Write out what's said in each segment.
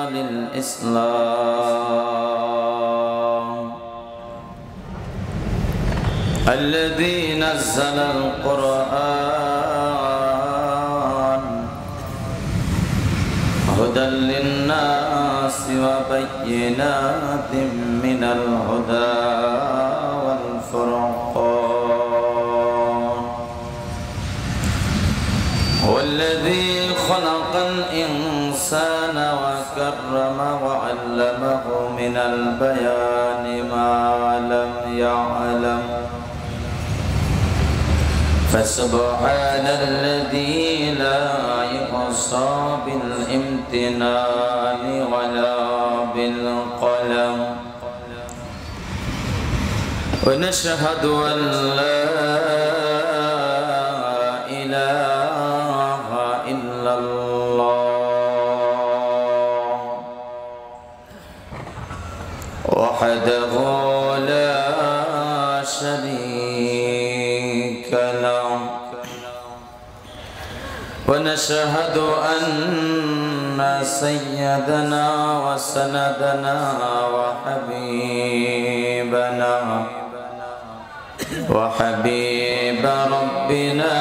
للإسلام الذي نزل القرآن هدى للناس وبينات من الهدى والفرقان هو الذي خلق الإنسان وكرم وعلمه من البيان ما لم يعلم فسبحان الذي لا يحصى بالامتنان ولا بالقلم ونشهد أن لا إله إلا الله وحده لا شريك له ونشهد أن سيدنا وسندنا وحبيب ربنا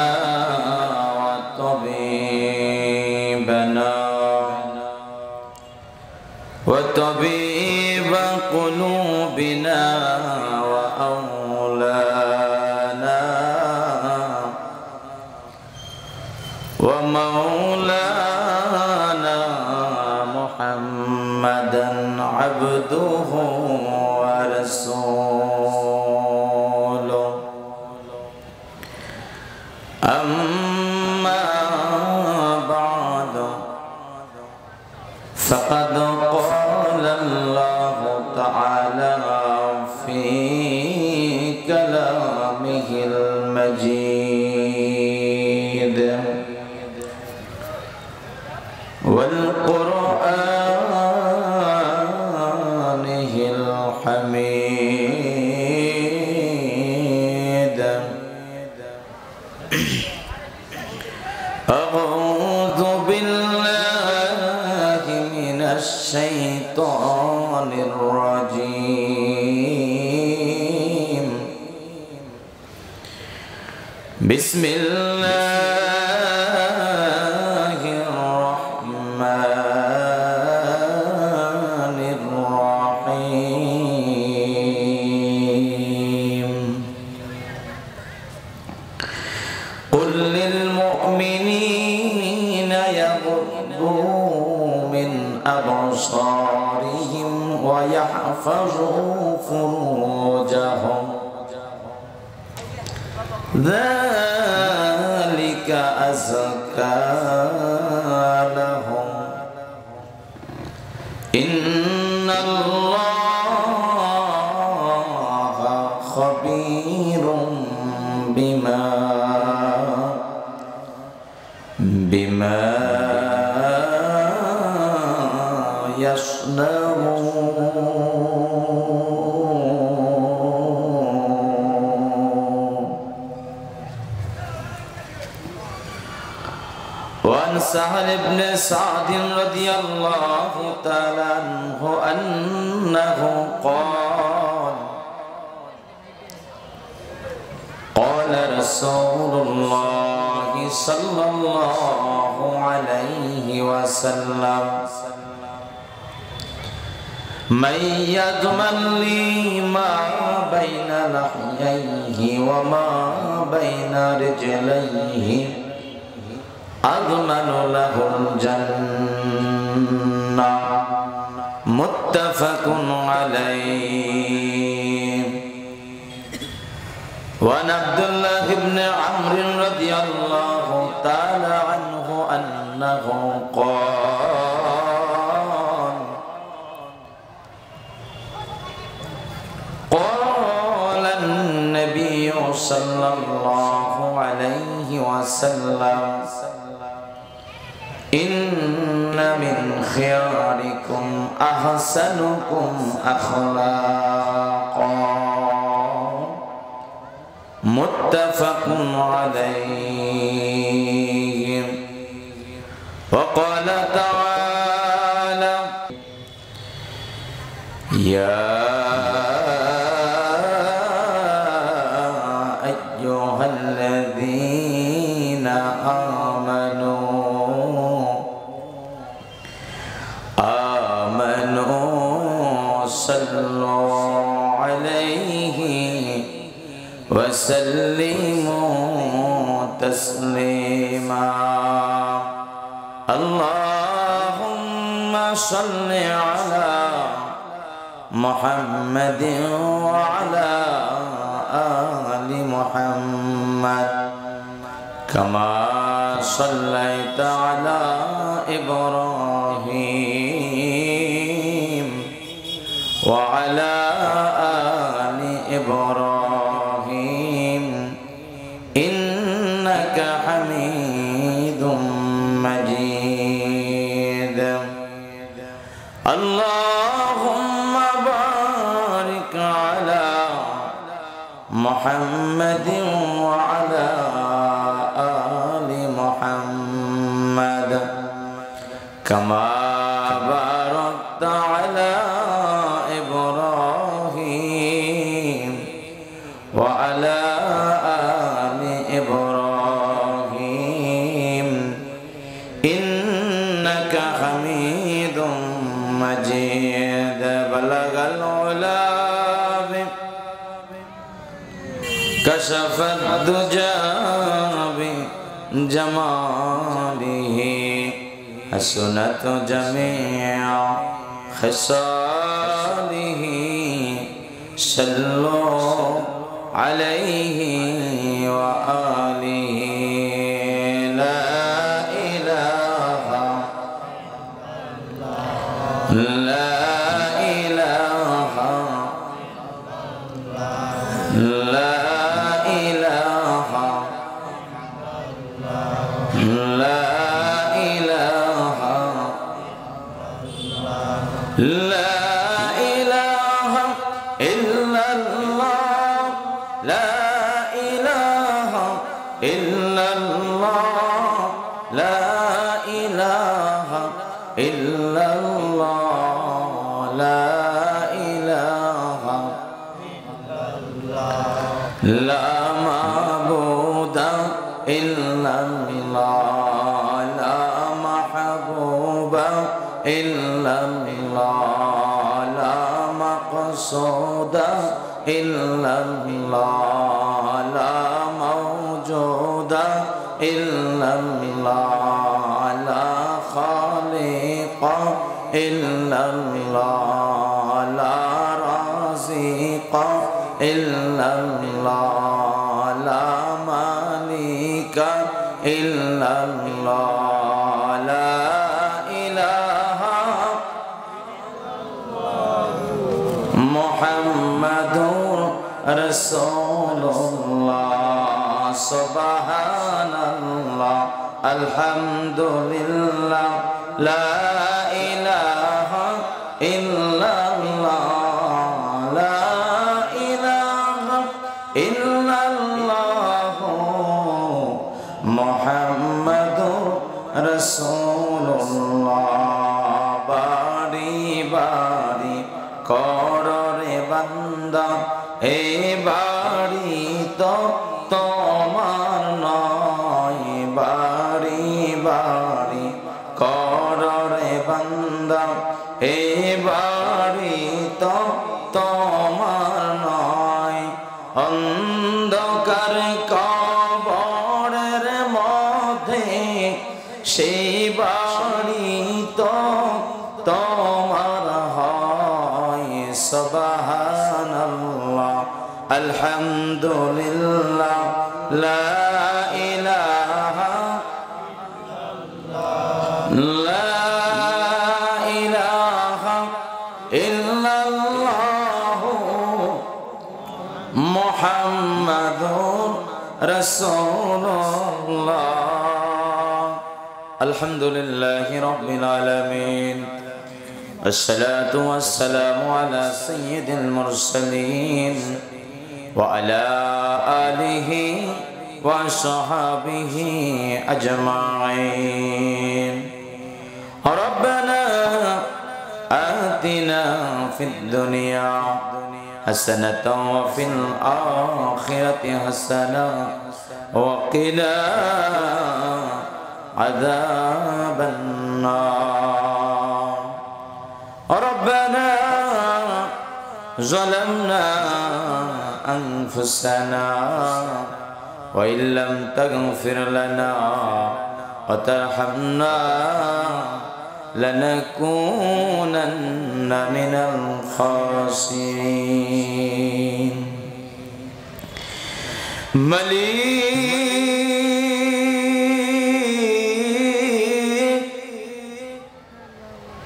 وطبيب قلوبنا وأولانا ومولانا محمدا عبده ورسوله أما بعد فقد قال الله تعالى في كلامه المجيد والقرآنه الحميد أعوذ بالله من الشيطان الرجيم بسم الله الرحمن الرحيم قل للمؤمنين يغضوا من أبصارهم ويحفظوا فروجهم ذلك أزكى لهم إن الله خبير بما يصنعون. وعن سهل بن سعد رضي الله تعالى عنه أنه قال رسول الله صلى الله عليه وسلم من يضمن لي ما بين لحييه وما بين رجليه أضمن له الجنة متفق عليه. وعن عبد الله بن عمرو رضي الله تعالى عنه أنه قال النبي صلى الله عليه وسلم إن من خياركم أحسنكم أخلاقا متفق عليه. وقال تعالى يا أيها الذين آمنوا صلوا عليه وسلموا تسليما اللهم صل على محمد وعلى آل محمد كما صليت على إبراهيم وعلى آل إبراهيم إنك حميد مجيد اللهم بارك على محمد وعلى آل محمد كما باركت على إبراهيم وعلى آل إبراهيم إنك حميد مجيد بلغ العلا كشف الدجى بجماله حسنت جميع خصاله صلوا عليه وآله لا إله لا إله لا إله لا إله لا إله إلا الله لا إله إلا الله لا إله إلا الله لا إله لا معبود إلا الله لا محبوب إلا الله لا مقصود إلا الله لا موجود إلا الله لا خالق إلا الله لا رازق إلا الله لا مالك إلا الله لا إله محمد رسول الله سبحان الله الحمد لله لا إله إلا الله لا إله إلا الله محمد رسول الله باري باري কররে বান্দা এই বাড়ি তো তোমার নয় বাড়ি বাড়ি কররে বান্দা এই বাড়ি তো তোমার নয় অন্ধকার কবরের মধ্যে সেই বাড়ি তো তোমার হয় সুবহানাল্লাহ আলহামদুলিল্লাহ লা ইলাহা লা ইলাহা ইল্লাল্লাহ মুহাম্মাদুর রাসূলুল্লাহ আলহামদুলিল্লাহি রাব্বিল আলামিন والصلاة والسلام على سيد المرسلين وعلى آله وصحبه أجمعين ربنا آتنا في الدنيا حسنة وفي الآخرة حسنة وقنا عذاب النار ربنا ظلمنا أنفسنا وإن لم تغفر لنا وترحمنا لنكونن من الخاسرين مليك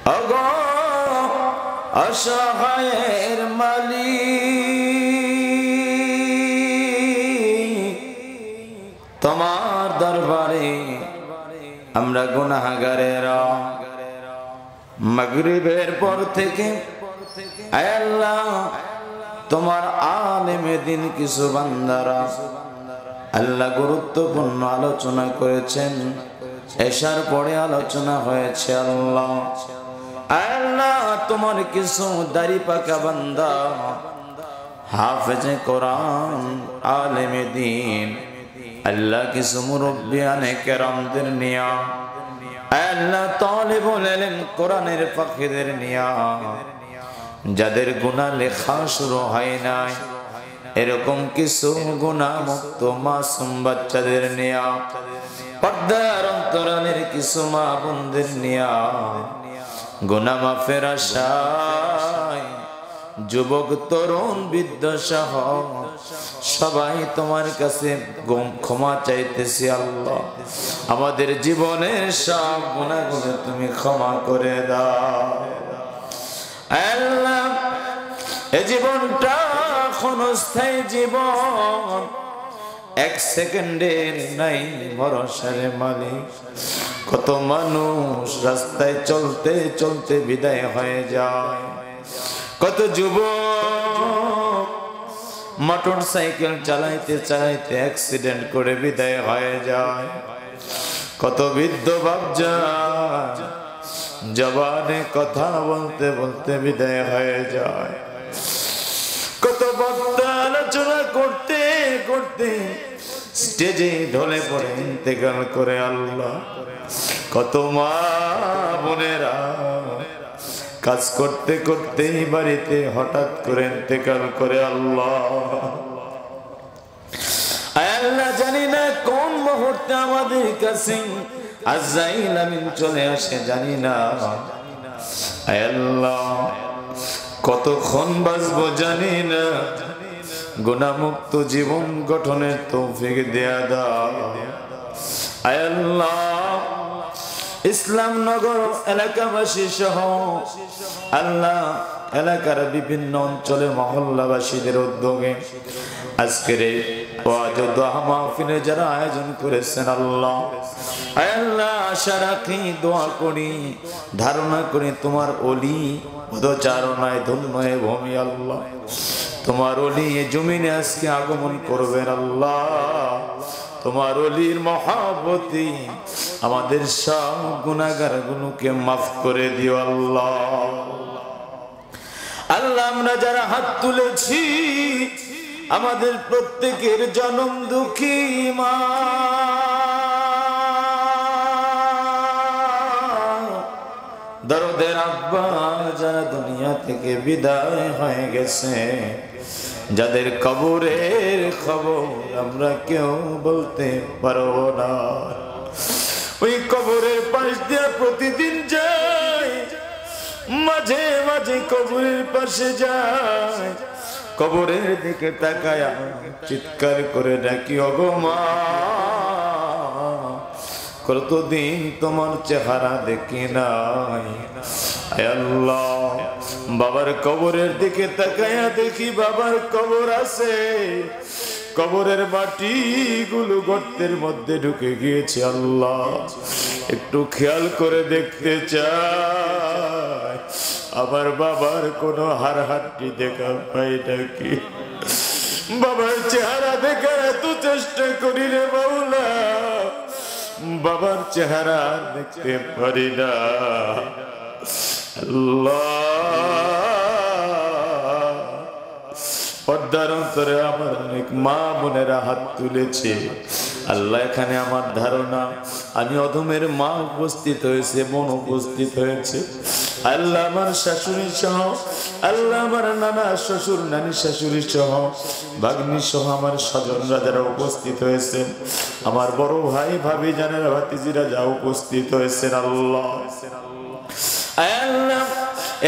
أغا أشغير مليك তোমার দরবারে আমরা গুনাহগারেরা মাগরিবের পর থেকে আয় আল্লাহ তোমার আলেমে দিন কিছু বান্দারা আল্লাহ গুরুত্বপূর্ণ আলোচনা করেছেন এশার পরে আলোচনা হয়েছে আল্লাহ আয় আল্লাহ তোমার কিছু দাড়ি পাকা বান্দা হাফেজে কোরআন আলেমে দিন আল্লাহ কিছু মুরব্বিয়ানে কেরামদের নিয়া আল্লাহ তালিবুল ইলম কোরআনের ফাকিদের নিয়া যাদের গুনাহ লেখা শুরু হয় নাই এরকম কিছু গুনাহ মুক্ত মাসুম বাচ্চাদের নিয়া পর্দার অন্তরালের কিছু মা বোনদের নিয়া গুনাহ মাফের আশায় যুবক তরুণ বৃদ্ধ সহ সবাই তোমার কাছে ক্ষমা চাইতেছি আল্লাহ আমাদের জীবনের সব গুনাহগুলো তুমি ক্ষমা করে দাও আল্লাহ এই জীবনটা ক্ষণস্থায়ী জীবন এক সেকেন্ডের নাই ভরসার মালিক কত মানুষ রাস্তায় চলতে চলতে বিদায় হয়ে যায় কত যুবক মোটর সাইকেল চালাইতে চালাইতে অ্যাক্সিডেন্ট করে বিদায় হয়ে যায় কত বৃদ্ধ বাপজা জবানে কথা বলতে বলতে বিদায় হয়ে যায় কত বক্তা আলোচনা করতে করতে স্টেজে ঢলে পড়ে ইন্তেকাল করে আল্লাহ কত মা বোনেরা কাজ করতে করতে বাড়িতে হঠাৎ করে ইন্তেকাল করে আল্লাহ আল্লাহ জানি না কোন মুহূর্তে আমাদের কাছে আজরাইল আমিন চলে আসে জানি না আল্লাহ কতক্ষণ বাঁচবো জানি না গুনাহমুক্ত জীবন গঠনের তৌফিক দেয়া দাও আল্লাহ ইসলামনগর এলাকাবাসী সহ আল্লাহ এলাকার বিভিন্ন অঞ্চলের মহল্লাবাসীদের উদ্যোগে আজকের এই ওয়াজ ও দোয়া মাহফিলে যারা আয়োজন করেছেন আল্লাহ আল্লাহ আশা রাখি দোয়া করি ধারণা করি তোমার ওলি পদচারণায় ধন্য ভূমি আল্লাহ তোমার ওলি এই জমিনে আজকে আগমন করবেন আল্লাহ তোমার ওলির মহাব্বতে আমাদের সব গুনাহগারগুলোকে মাফ করে দিও আল্লাহ আল্লাহ আমরা যারা হাত তুলেছি আমাদের প্রত্যেকের জনম দুঃখী মা দরদের আব্বা যারা দুনিয়া থেকে বিদায় হয়ে গেছে যাদের কবরের খবর আমরা কেউ বলতে পারবো না ওই কবরের পাশ দিয়ে প্রতিদিন যাই মাঝে মাঝে কবরের পাশে যায় কবরের দিকে তাকায়া চিৎকার করে ডাকি ওগো মা কতদিন তোমার চেহারা দেখি নাই আয় আল্লাহ বাবার কবরের দিকে তাকায়া দেখি বাবার কবর আছে কবরের মাটি গুলো গর্তের মধ্যে ঢুকে গিয়েছে আল্লাহ একটু খেয়াল করে দেখতে চাই আমার বাবার কোনো হাড় হাড্ডি দেখা পাই নাকি বাবার চেহারা দেখার এত চেষ্টা করি রে মাওলা বাবার চেহারা দেখতে পারি না পর্দার অন্তরে আমার অনেক মা বোনেরা হাত তুলেছে আল্লাহ। এখানে আমার ধারণা আমি অধমের মা উপস্থিত হয়েছে, বোন উপস্থিত হয়েছে আল্লাহ, আমার শাশুড়ি সহ আল্লাহ, আমার নানা শ্বশুর নানি শাশুড়ি সহ ভাগ্নি সহ আমার স্বজনরা যারা উপস্থিত হয়েছেন, আমার বড় ভাই ভাবি জানেরা ভাতিজিরা যা উপস্থিত হয়েছেন আল্লাহ, আল্লাহ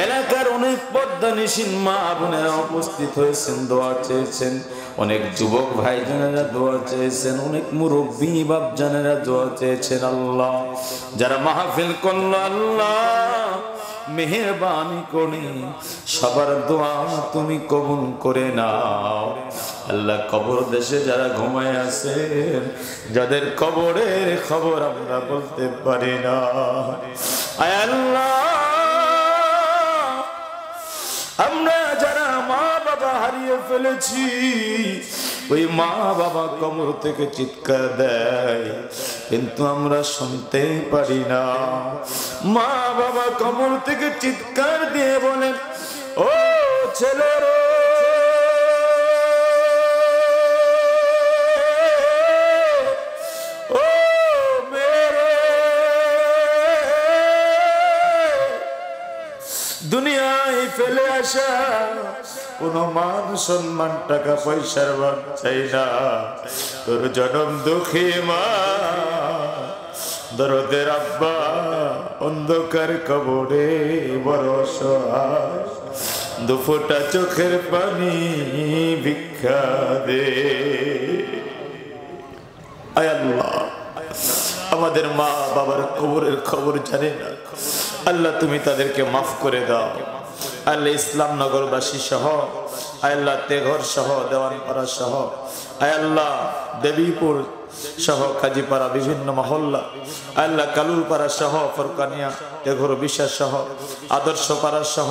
এলাকার অনেক পদ্মানিসীন মা বোনেরা উপস্থিত হয়েছেন, দোয়া চেয়েছেন, অনেক যুবক ভাই জানেরা দোয়া চেয়েছেন, অনেক মুরব্বী বাপ জানেরা দোয়া চেয়েছেন আল্লাহ। যারা মাহফিল করলো আল্লাহ মেহেরবানি করে সবার দোয়া তুমি কবুল করে নাও আল্লাহ। কবর দেশে যারা ঘুমায় আছেন, যাদের কবরের খবর আমরা বলতে পারি না, আয় আল্লাহ আমরা যারা মা বাবা হারিয়ে ফেলেছি, ওই মা বাবা কবর থেকে চিৎকার দেয় কিন্তু আমরা শুনতেই পারি না। মা বাবা কবর থেকে চিৎকার দিয়ে বলেন, ও ছেলেরা দুনিয়ায় ফেলে আসা কোন মান সম্মান টাকা পয়সার মান চাই না, তোর জনম দুঃখী মা দরদের আব্বা অন্ধকার কবরে বড় অসহায়, দুফোঁটা চোখের পানি ভিক্ষা দে। আয় আল্লাহ আমাদের মা বাবার কবরের খবর জানে না আল্লাহ, তুমি তাদেরকে মাফ করে দাও আল্লাহ। ইসলাম নগরবাসী সহ আল্লাহ, তেঘর সহ দেওয়ানপাড়া সহ আল্লাহ, দেবীপুর সহ কাজীপাড়া বিভিন্ন মহল্লা আল্লাহ, কালুরপাড়া সহ ফরকানিয়া তেঘর বিশ্বাস সহ আদর্শপাড়া সহ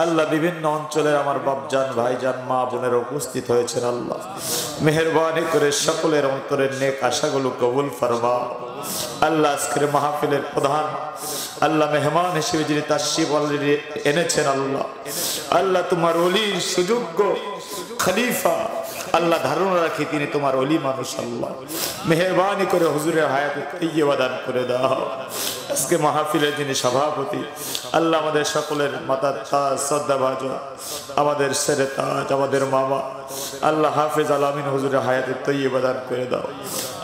আল্লাহ, বিভিন্ন অঞ্চলের আমার বাপজান ভাইজান মা বোনেরা উপস্থিত হয়েছেন আল্লাহ। মেহেরবানি করে সকলের অন্তরের নেক আশাগুলো কবুল ফরমাও আল্লাহ। আজকের মাহফিলের প্রধান আল্লাহ মেহমান হিসেবে যিনি তাশরিফ অলরেডি এনেছেন আল্লাহ, আল্লাহ তোমার ওলির সুযোগ্য খলিফা আল্লাহ, ধারণা রাখি তিনি তোমার ওলি মানুষ আল্লাহ। মেহেরবানি করে হুজুরের হায়াতে তাইয়্যিবা দান করে দাও। আজকে মাহফিলের যিনি সভাপতি আল্লাহ, আমাদের সকলের মাতার তাজ শ্রদ্ধাভাজন, আমাদের সেরে তাজ, আমাদের মামা আল্লাহ হাফেজ আলামিন হুজুরের হায়াতে তাইয়্যিবা দান করে দাও।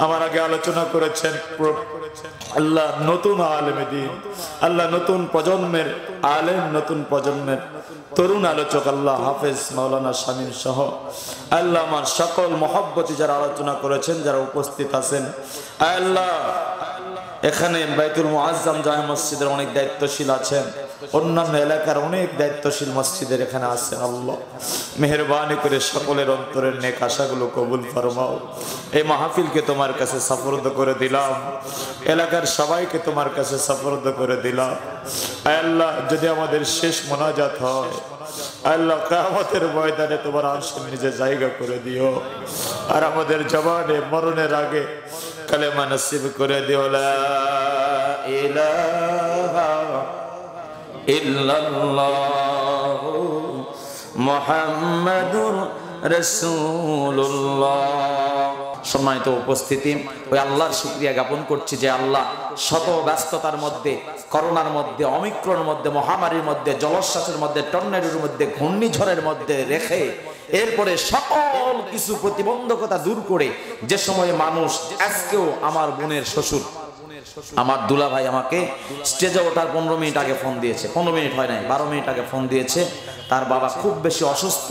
আমার আগে আলোচনা করেছেন আল্লাহ নতুন আলেমে দ্বীন আল্লাহ, নতুন প্রজন্মের আলেম, নতুন প্রজন্মের তরুণ আলোচক আল্লাহ হাফেজ মাওলানা শামীম সহ আল্লাহ, আমার সকল মহব্বতী যারা আলোচনা করেছেন, যারা উপস্থিত আছেন আল্লাহ, এখানে বাইতুল মুআজ্জাম জামে মসজিদের অনেক দায়িত্বশীল আছেন, অন্যান্য এলাকার অনেক দায়িত্বশীল মসজিদের এখানে আছেন আল্লাহ। মেহেরবানি করে সকলের অন্তরের নেক আশাগুলো কবুল ফরমাও। এই মাহফিলকে তোমার কাছে সাফরদ করে দিলাম, এলাকার সবাইকে তোমার কাছে সাফরদ করে দিলাম আল্লাহ। যদি আমাদের শেষ মোনাজাত হয় আল্লাহ, কিয়ামতের ময়দানে তোমার আরশের নিচে জায়গা করে দিও, আর আমাদের জবানে মরণের আগে কালেমা নসিব করে দিও, লা ইলাহা ইল্লাল্লাহ মুহাম্মাদুর রাসূলুল্লাহ। সম্মানিত উপস্থিতি, ওই আল্লাহর শুকরিয়া জ্ঞাপন করছি যে আল্লাহ শত ব্যস্ততার মধ্যে, করোনার মধ্যে, অমিক্রণের মধ্যে, মহামারীর মধ্যে, জলোচ্ছ্বাসের মধ্যে, টর্নেডোর মধ্যে, ঘূর্ণিঝড়ের মধ্যে রেখে এরপরে সকল কিছু প্রতিবন্ধকতা দূর করে যে সময়ে মানুষ, আজকেও আমার বোনের শ্বশুর আমার দুলা ভাই আমাকে স্টেজে ওঠার 15 মিনিট আগে ফোন দিয়েছে, 15 মিনিট হয় নাই, 12 মিনিট আগে ফোন দিয়েছে। তার বাবা খুব বেশি অসুস্থ,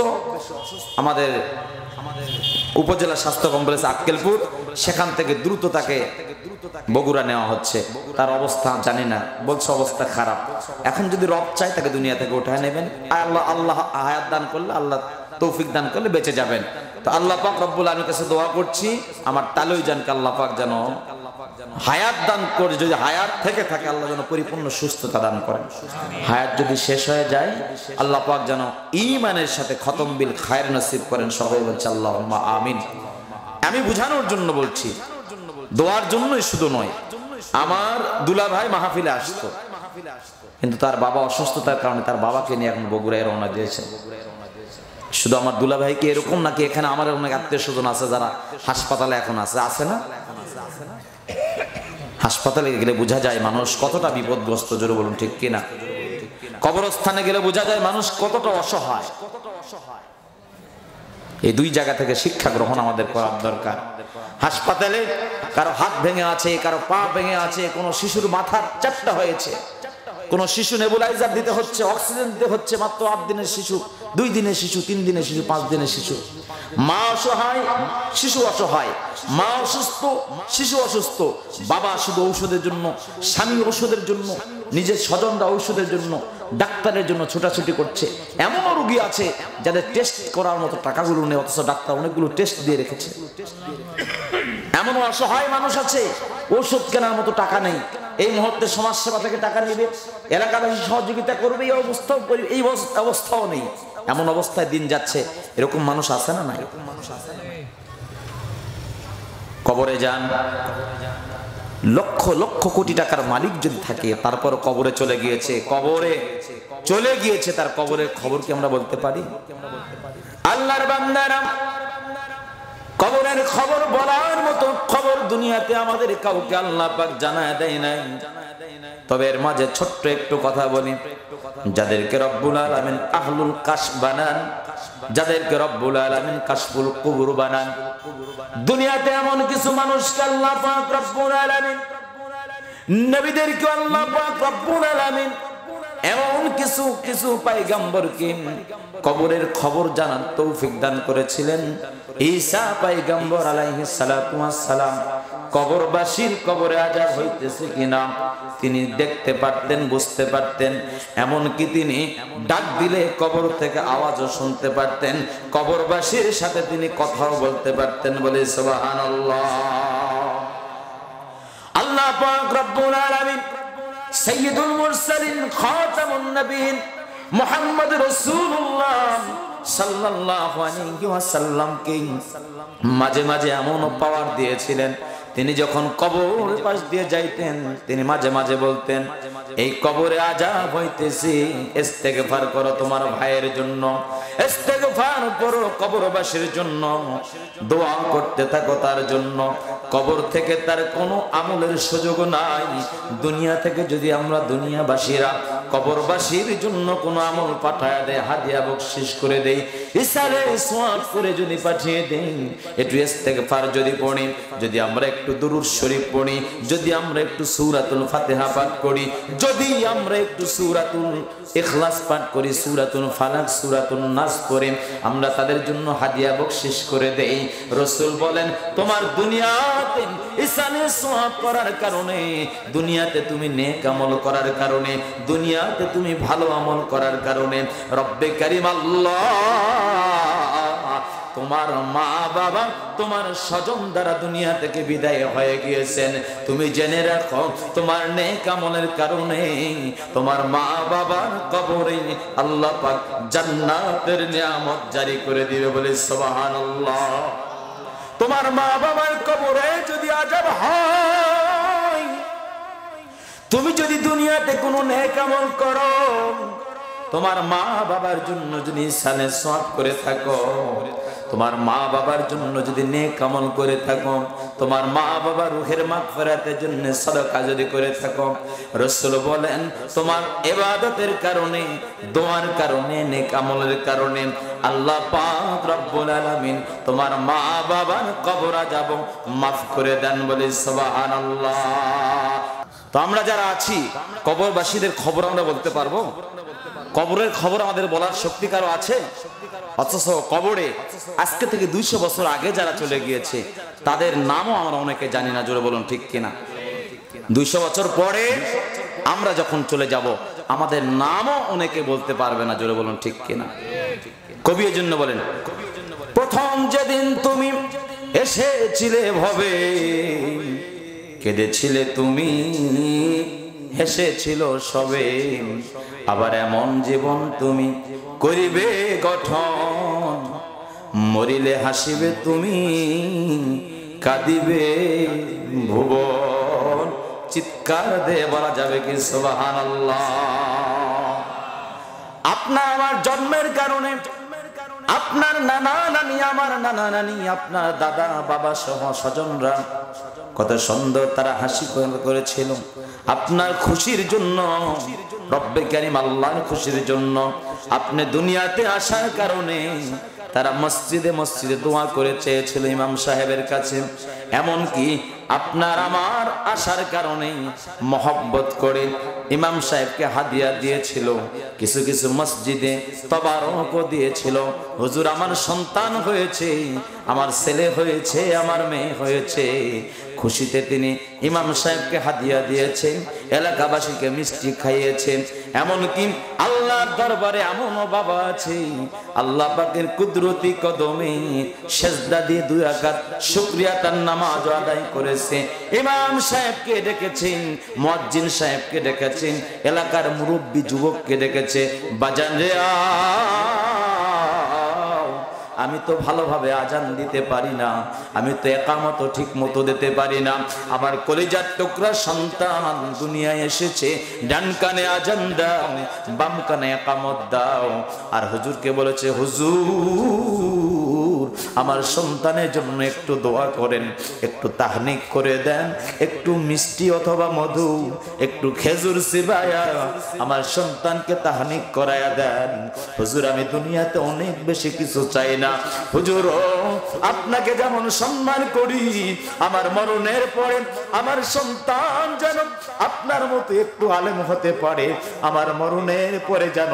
আমাদের উপজেলা স্বাস্থ্য কমপ্লেক্স আক্কেলপুর, সেখান থেকে দ্রুত তাকে বগুড়া নেওয়া হচ্ছে। তার অবস্থা জানি না, বলছে অবস্থা খারাপ। এখন যদি রব চায় তাকে দুনিয়া থেকে উঠায় নেবেন, আল্লাহ আল্লাহ হায়াত দান করলে, আল্লাহ তৌফিক দান করলে বেঁচে যাবেন। তো আল্লাহ পাক রব্বুল আলামিনের কাছে দোয়া করছি আমার তালুই জানকে আল্লাহ পাক যেন হায়াত দান করে, যদি হায়াত থেকে থাকে আল্লাহ যেন পরিপূর্ণ সুস্থতা দান করেন। হায়াত যদি শেষ হয়ে যায় আল্লাহ পাক যেন ঈমানের সাথে খতম বিল খায়ের নসিব করেন। সবাই বলছে আল্লাহুম্মা আমিন। আমি বুঝানোর জন্য বলছি, দোয়ার জন্যই শুধু নয়। আমার দুলা ভাই মাহফিলে আসতো, কিন্তু তার বাবা অসুস্থতার কারণে তার বাবাকে নিয়ে এখন বগুড়ায় রওনা দিয়েছে। শুধু আমার দুলা ভাই কি এরকম নাকি এখানে আমার অনেক আত্মীয় স্বজন আছে যারা হাসপাতালে এখন আছে না? হাসপাতালে গেলে বোঝা যায় মানুষ কতটা বিপদগ্রস্ত, জোরে বলুন ঠিক কিনা। কবরস্থানে গেলে বোঝা যায় মানুষ কতটা অসহায়। এই দুই জায়গা থেকে শিক্ষা গ্রহণ আমাদের করার দরকার। হাসপাতালে কারো হাত ভেঙে আছে, কারো পা ভেঙে আছে, কোনো শিশুর মাথার চ্যাপ্টা হয়েছে, কোন শিশু নেবুলাইজার দিতে হচ্ছে, অক্সিজেন দিতে হচ্ছে, মাত্র 8 দিনের শিশু, 2 দিনের শিশু, 3 দিনের শিশু, 5 দিনের শিশু। মা অসহায়, শিশু অসহায়, মা অসুস্থ, শিশু অসুস্থ, বাবা শুধু ঔষধের জন্য, স্বামী ঔষধের জন্য, নিজের স্বজনরা ঔষধের জন্য, ডাক্তারের জন্য ছোটাছুটি করছে। এমনও রোগী আছে যাদের টেস্ট করার মতো টাকাগুলো নেই, অথচ ডাক্তার অনেকগুলো টেস্ট দিয়ে রেখেছে। এমনও অসহায় মানুষ আছে ওষুধ কেনার মতো টাকা নেই, এই মুহূর্তে সমাজসেবা থেকে টাকা নেবে, এলাকাবাসী সহযোগিতা করবে, এই অবস্থাও নেই। এমন অবস্থায় দিন যাচ্ছে, এরকম মানুষ আছে না? নাই। কবরে যান, লক্ষ লক্ষ কোটি টাকার মালিক যদি থাকে, তারপর কবরে চলে গিয়েছে, তার কবরের খবর কি আমরা বলতে পারি? আল্লাহর বান্দারা, কবরের খবর বলার মতো খবর দুনিয়াতে আমাদের কাউকে আল্লাহ পাক জানায় দেয় নাই। তবে এর মাঝে ছোট্ট একটু কথা বলি, যাদেরকে রব্বুল আলামিন আহলুল কাশফ বানান, যাদেরকে রব্বুল আলামিন কাশফুল কুবুর বানান, দুনিয়াতে এমন কিছু মানুষকে আল্লাহ পাক রব্বুল আলামিন, নবীদেরকে আল্লাহ পাক রব্বুল আলামিন এমন কিছু পয়গম্বরকে কবরের খবর জানার তৌফিক দান করেছিলেন। ঈসা পয়গম্বর আলাইহিস সালাতু ওয়াস সালাম কবরবাসীর কবরে আযাব হইতেছে কিনা তিনি দেখতে পারতেন, বুঝতে পারতেন। এমনকি তিনি ডাক দিলে কবর থেকে আওয়াজও শুনতে পারতেন, কবরবাসীর সাথে তিনি কথাও বলতে পারতেন। বলে সুবহানাল্লাহ। আল্লাহ পাক রব্বুল আলামিন সাইয়্যিদুল মুরসালিন খাতামুন নবিয়্যিন মুহাম্মদ রাসূলুল্লাহ সাল্লাল্লাহু আলাইহি ওয়াসাল্লামকে মাঝে মাঝে এমন পাওয়ার দিয়েছিলেন, তিনি যখন কবর পাশ দিয়ে যাইতেন তিনি মাঝে মাঝে বলতেন, এই কবরে আযাব হইতেছে, ইস্তেগফার করো তোমার ভাইয়ের জন্য, ইস্তেগফার করো কবরবাসীর জন্য, দোয়া করতে থাকো তার জন্য। কবর থেকে তার কোনো আমলের সুযোগ নাই। দুনিয়া থেকে যদি আমরা দুনিয়াবাসীরা কবরবাসীর জন্য কোনো আমল পাঠায় দেয়, হাদিয়া বকশিশ করে দেই, ইসালে সওয়াব করে যদি পাঠিয়ে দেই, একটু ইস্তেগফার যদি পড়ি, যদি আমরা একটু দুরূদ শরীফ পড়ি, যদি আমরা একটু সূরাতুল ফাতিহা পাঠ করি, যদি আমরা একটু সূরাতুল ইখলাস পাঠ করি, সূরাতুল ফালাক, সূরাতুন নাস পড়ি, আমরা তাদের জন্য হাদিয়া বকশিশ করে দেই। রাসূল বলেন, তোমার দুনিয়াতে ইসালে সওয়াব করার কারণে, দুনিয়াতে তুমি নেক আমল করার কারণে, দুনিয়াতে তুমি ভালো আমল করার কারণে রব্বে কারীম আল্লাহ তোমার মা বাবা, তোমার স্বজন দ্বারা দুনিয়া থেকে বিদায় হয়ে গিয়েছেন। তুমি জেনে রাখো, তোমার নেক আমলের কারণে তোমার মা বাবার কবরে আল্লাহ পাক জান্নাতের নিয়ামত জারি করে দিবে। বলে সুবহানাল্লাহ। তোমার মা বাবার কবরে যদি আযাব হয়, তুমি যদি দুনিয়াতে কোনো নেক আমল করো, তোমার মা বাবার জন্য যদি ইহসানে সওয়াব করে থাকো, তোমার মা বাবার জন্য যদি নেক আমল করে থাকো, তোমার মা বাবার রূহের মাগফিরাতের জন্য সাদাকা যদি করে থাকো, রাসূল বলেন তোমার ইবাদতের কারণে, দোয়ার কারণে, নেক আমলের কারণে আল্লাহ পাক রব্বুল আলামিন তোমার মা বাবার কবর আযাব মাফ করে দেন। বলে সুবহানাল্লাহ। তো আমরা যারা আছি কবরবাসীদের খবর আমরা বলতে পারবো? কবরের খবর আমাদের বলার শক্তি কারো আছে? অথচ কবরে আজকে থেকে 200 বছর আগে যারা চলে গিয়েছে তাদের নামও আমরা অনেকে জানি না। জোরে বলুন ঠিক কিনা। 200 বছর পরে আমরা যখন চলে যাব আমাদের নামও অনেকে বলতে পারবে না। জোরে বলুন ঠিক কিনা। কবি এর জন্য বলেন, প্রথম যেদিন তুমি এসেছিলে ভবে, কেঁদেছিলে তুমি, হেসেছিল সবে, আবার এমন জীবন তুমি করিবে গঠন, মরিলে হাসিবে তুমি, কাঁদিবে ভুবন। চিৎকার দিয়ে বলা যাবে কি সুবহানাল্লাহ। আপনার আমার জন্মের কারণে, আপনার নানা নানি, আমার নানা নানি, আপনার দাদা বাবা সহ স্বজনরা কত সুন্দর তারা হাসি করেছিল আপনার খুশির জন্য, রব্বে কারীম আল্লাহর খুশির জন্য। আপনি দুনিয়াতে আসার কারণে তারা মসজিদে মসজিদে দোয়া করে চেয়েছিল ইমাম সাহেবের কাছে। এমনকি আপনার আমার আসার কারণে মহব্বত করে ইমাম সাহেবকে হাদিয়া দিয়েছিল, কিছু কিছু মসজিদে তবারকও দিয়েছিল। হুজুর আমার সন্তান হয়েছে, আমার ছেলে হয়েছে, আমার মেয়ে হয়েছে। খুশিতে তিনি ইমাম সাহেবকে হাদিয়া দিয়েছেন, এলাকাবাসীকে মিষ্টি খাইয়েছেন। এমনকি আল্লাহর দরবারে এমনও বাবা আছে আল্লাহ পাকের কুদরতি কদমে সেজদা দিয়ে 2 রাকাত শুকরিয়া তার নামাজ আদায় করেছে। ইমাম সাহেবকে ডেকেছেন, মুয়াজ্জিন সাহেবকে ডেকেছেন, এলাকার মুরব্বী যুবককে ডেকেছে, বাজান রে আমি তো ভালোভাবে আজান দিতে পারি না, আমি তো একামত ঠিক মতো দিতে পারি না, আমার কলিজার টুকরা সন্তান দুনিয়ায় এসেছে, ডান কানে আজান দাও, বাম কানে একামত দাও। আর হুজুরকে বলেছে, হুজুর আমার সন্তানের জন্য একটু দোয়া করেন, একটু তাহনিক করে দেন, একটু মিষ্টি অথবা মধু, একটু খেজুর চিবায়া আমার সন্তানকে তাহনিক করায়া দেন। হুজুর আমি দুনিয়াতে অনেক বেশি কিছু চাই না, হুজুর আপনাকে যেমন সম্মান করি, আমার মরণের পরে আমার সন্তান যেন আপনার মতো একটু আলেম হতে পারে, আমার মরণের পরে যেন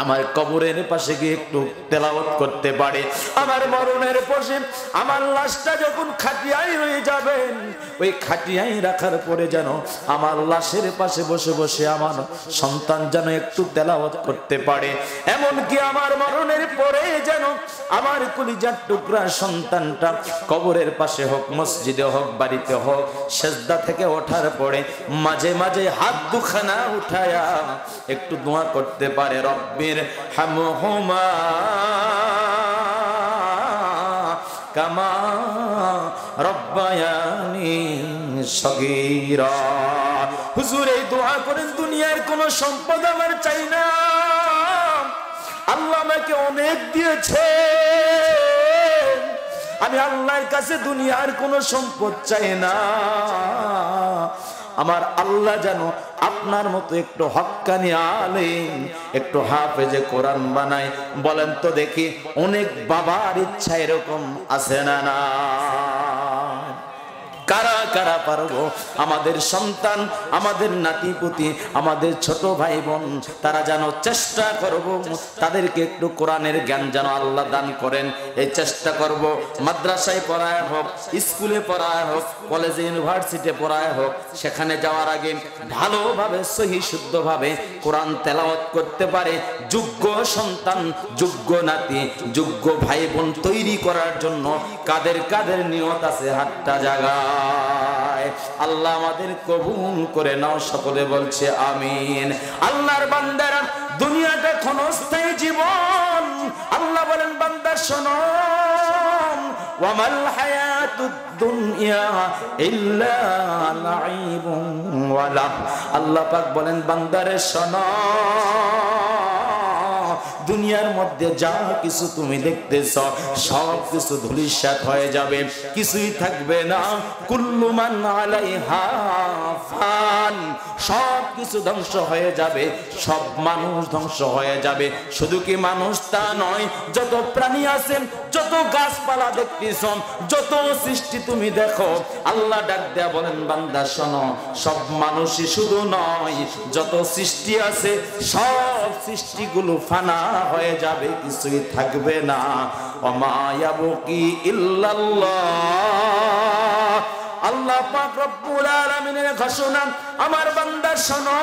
আমার কবরের পাশে গিয়ে একটু তেলাওয়াত করতে পারে, আমার মরণের পাশে আমার লাশটা যখন খাটিয়ায় রয়ে যাবেন, ওই খাটিয়ায় রাখার পরে যেন আমার লাশের পাশে বসে বসে আমার সন্তান যেন একটু তেলাওয়াত করতে পারে। এমনকি আমার মরণের পরে যেন আমার কলিজার টুকরা সন্তানটা কবরের পাশে হোক, মসজিদে হোক, বাড়িতে হোক, সেজদা থেকে ওঠার পরে মাঝে মাঝে হাত দুখানা উঠায়া একটু দোয়া করতে পারে, রব্বির হামহুমা কামা রব্বায়ানি সগীরা। হুজুর এই দোয়া করেন, দুনিয়ার কোন সম্পদ আমার চাই না, আল্লাহ আমাকে অনেক দিয়েছে, আমি আল্লাহর কাছে দুনিয়ার কোন সম্পদ চাই না, আমার আল্লাহ যেন আপনার মতো একটু হক্কানি আলেম, একটু হাফেজে কোরআন বানায়। বলেন তো দেখি, অনেক বাবার ইচ্ছা এরকম আছে না? না, কারা কারা পারবো আমাদের সন্তান, আমাদের নাতিপুতি, আমাদের ছোট ভাই বোন, তারা যেন চেষ্টা করব তাদেরকে একটু কোরআনের জ্ঞান যেন আল্লাহ দান করেন। এই চেষ্টা করব, মাদ্রাসায় পড়ায় হোক, স্কুলে পড়ায় হোক, কলেজে ইউনিভার্সিটিতে পড়ায় হোক, সেখানে যাওয়ার আগে ভালোভাবে সহি শুদ্ধভাবে কোরআন তেলাওয়াত করতে পারে যোগ্য সন্তান, যোগ্য নাতি, যোগ্য ভাই বোন তৈরি করার জন্য কাদের কাদের নিয়ত আছে হাতটা জাগা। আল্লাহ আমাদের কবুল করে নাও, সকলে বলছে আমিন। আল্লাহর বান্দারা, দুনিয়াটা ক্ষণস্থায়ী জীবন। আল্লাহ বলেন, বান্দা শোনো, ওয়ামাল হায়াতুদ দুনিয়া ইল্লা লাইবুন ওয়া লাহব। আল্লাহ পাক বলেন, বান্দারে শোনো, দুনিয়ার মধ্যে যা কিছু তুমি দেখতেছ সব কিছু ধূলিসাৎ হয়ে যাবে, কিছুই থাকবে না। কুল্লু মান আলাইহা ফান, সব কিছু ধ্বংস হয়ে যাবে, সব মানুষ ধ্বংস হয়ে যাবে। শুধু কি মানুষ তা নয়, যত প্রাণী আছে, যত গাছপালা দেখতেছ, যত সৃষ্টি তুমি দেখো, আল্লাহ ডাক দেয়া বলেন, বান্দা শোনো, সব মানুষই শুধু নয়, যত সৃষ্টি আছে সব সৃষ্টিগুলো ফানা হয়ে যাবে, কিছুই থাকবে না। ওমা ইয়াবকি ইল্লাল্লাহ। আল্লাহ পাক রব্বুল আলামিনের ঘোষণা, আমার বান্দা শোনো,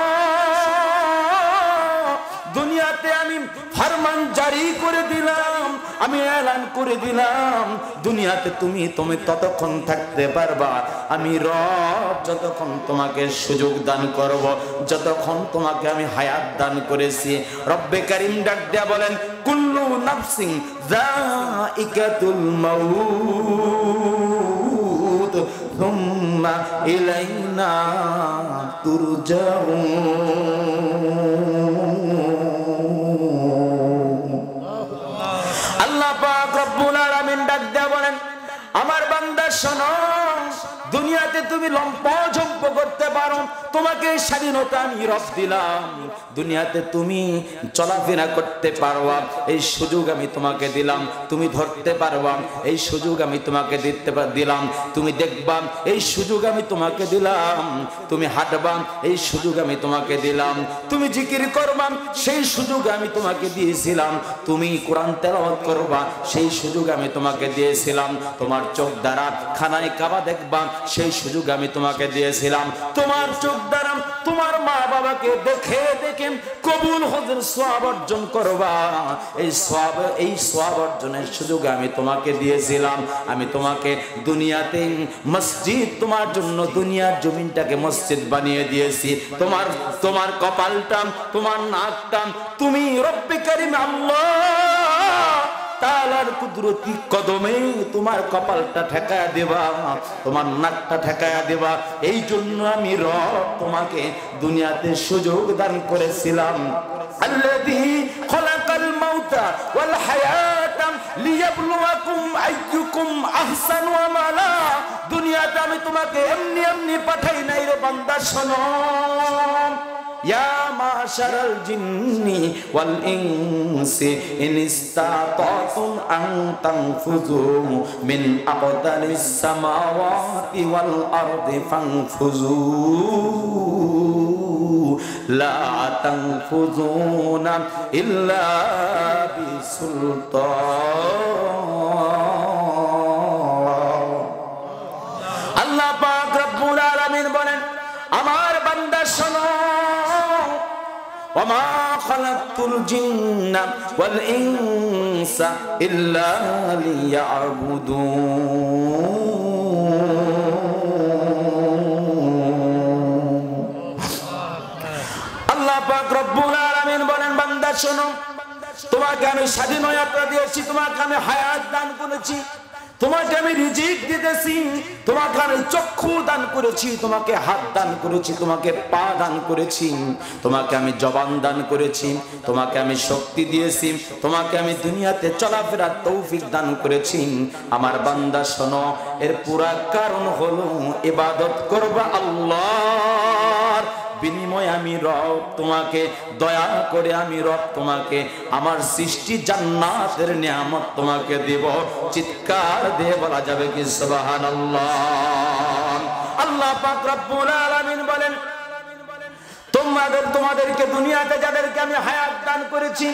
দুনিয়াতে আমি ফরমান জারি করে দিলাম, আমি এলান করে দিলাম, দুনিয়াতে তুমি ততক্ষণ থাকতে পারবা, আমি রব যতক্ষণ তোমাকে সুযোগ দান করব, যতক্ষণ তোমাকে আমি হায়াত দান করেছি। রব্বে কারীম ডাক দেয়া বলেন, কুল্লু নাফসিন যায়িকাতুল মাউত সুম্মা ইলাইনা তুরজাউন। দুনিয়াতে তুমি লম্পঝম্প করতে পারো, তোমাকে স্বাধীনতা আমি রব দিলাম, দুনিয়াতে তুমি চলাফেরা করতে পারবা, এই সুযোগ আমি তোমাকে দিলাম, তুমি ধরতে পারবা, এই সুযোগ আমি তোমাকে দিলাম, তুমি দেখবা, এই সুযোগ আমি তোমাকে দিলাম, তুমি হাঁটবা, এই সুযোগ আমি তোমাকে দিলাম, তুমি জিকির করবা, সেই সুযোগ আমি তোমাকে দিয়েছিলাম, তুমি কোরআন তেলাওয়াত করবা, সেই সুযোগ আমি তোমাকে দিয়েছিলাম, তোমার চোখ দ্বারা খানায় কাবা দেখবা, সেই সুযোগ আমি তোমাকে দিয়েছিলাম, তোমার চোখ দ্বারা তোমার মা বাবাকে দেখে দেখে কবুল হজের সওয়াব অর্জন করবা, এই সওয়াব অর্জনের সুযোগ আমি তোমাকে দিয়েছিলাম। আমি তোমাকে দুনিয়াতে মসজিদ, তোমার জন্য দুনিয়ার জমিনটাকে মসজিদ বানিয়ে দিয়েছি, তোমার কপালটা, তোমার নাকটা তুমি রব্বে কারীম আল্লাহ তাআলার কুদরতি কদমে তোমার কপালটা ঠেকায়া দেবা, তোমার নাকটা ঠেকায়া দেবা, এই জন্য আমি রব তোমাকে দুনিয়াতে সুযোগ দান করেছিলাম। আল্লাযী খলাকাল মাউতা ওয়াল হায়াতা লিয়াবলুয়াকুম আইয়ুকুম আহসানু আমালা। দুনিয়াতে আমি তোমাকে এমনি এমনি পাঠাই নাই রে বান্দা, শোনো, ইয়া মাশারাল জিন্নি ওয়াল ইনসি ইন ইসতাতাতুম আন তানফুযু মিন আকদারিস সামাওয়াতি ওয়াল আরদি ফানফুযু লা তানফুযুনা ইল্লা বিসুলতান। আল্লাহ পাক রব্বুল আলামিন বলেন, আমার বান্দা শোনো, ওয়ামা খালাকতুল জিন্না ওয়াল ইনসা ইল্লা লিয়াবুদুন। আল্লাহ পাক রব্বুল আলামিন বলেন, বান্দা শোনো, তোমাকে আমি স্বাধীনতা দিয়েছি, তোমাকে আমি হায়াত দান করেছি, তোমাকে আমি রিজিক দিতেছি, তোমাকে আমি চক্ষু দান করেছি, তোমাকে হাত দান করেছি, তোমাকে পা দান করেছি, তোমাকে আমি জবান দান করেছি, তোমাকে আমি শক্তি দিয়েছি, তোমাকে আমি দুনিয়াতে চলাফেরার তৌফিক দান করেছি। আমার বান্দা শোনো, এর পুরা কারণ হলো ইবাদত করবা আল্লাহর, বিনিময়ে আমি রব তোমাকে দয়া করে, আমি রব তোমাকে আমার সৃষ্টি জান্নাতের নিয়ামত তোমাকে দেব। চিৎকার দিয়ে বলা যাবে কি সুবহানাল্লাহ। আল্লাহ পাক রব্বুল আলামিন বলেন, তোমাদেরকে দুনিয়াতে যাদেরকে আমি হায়াত দান করেছি,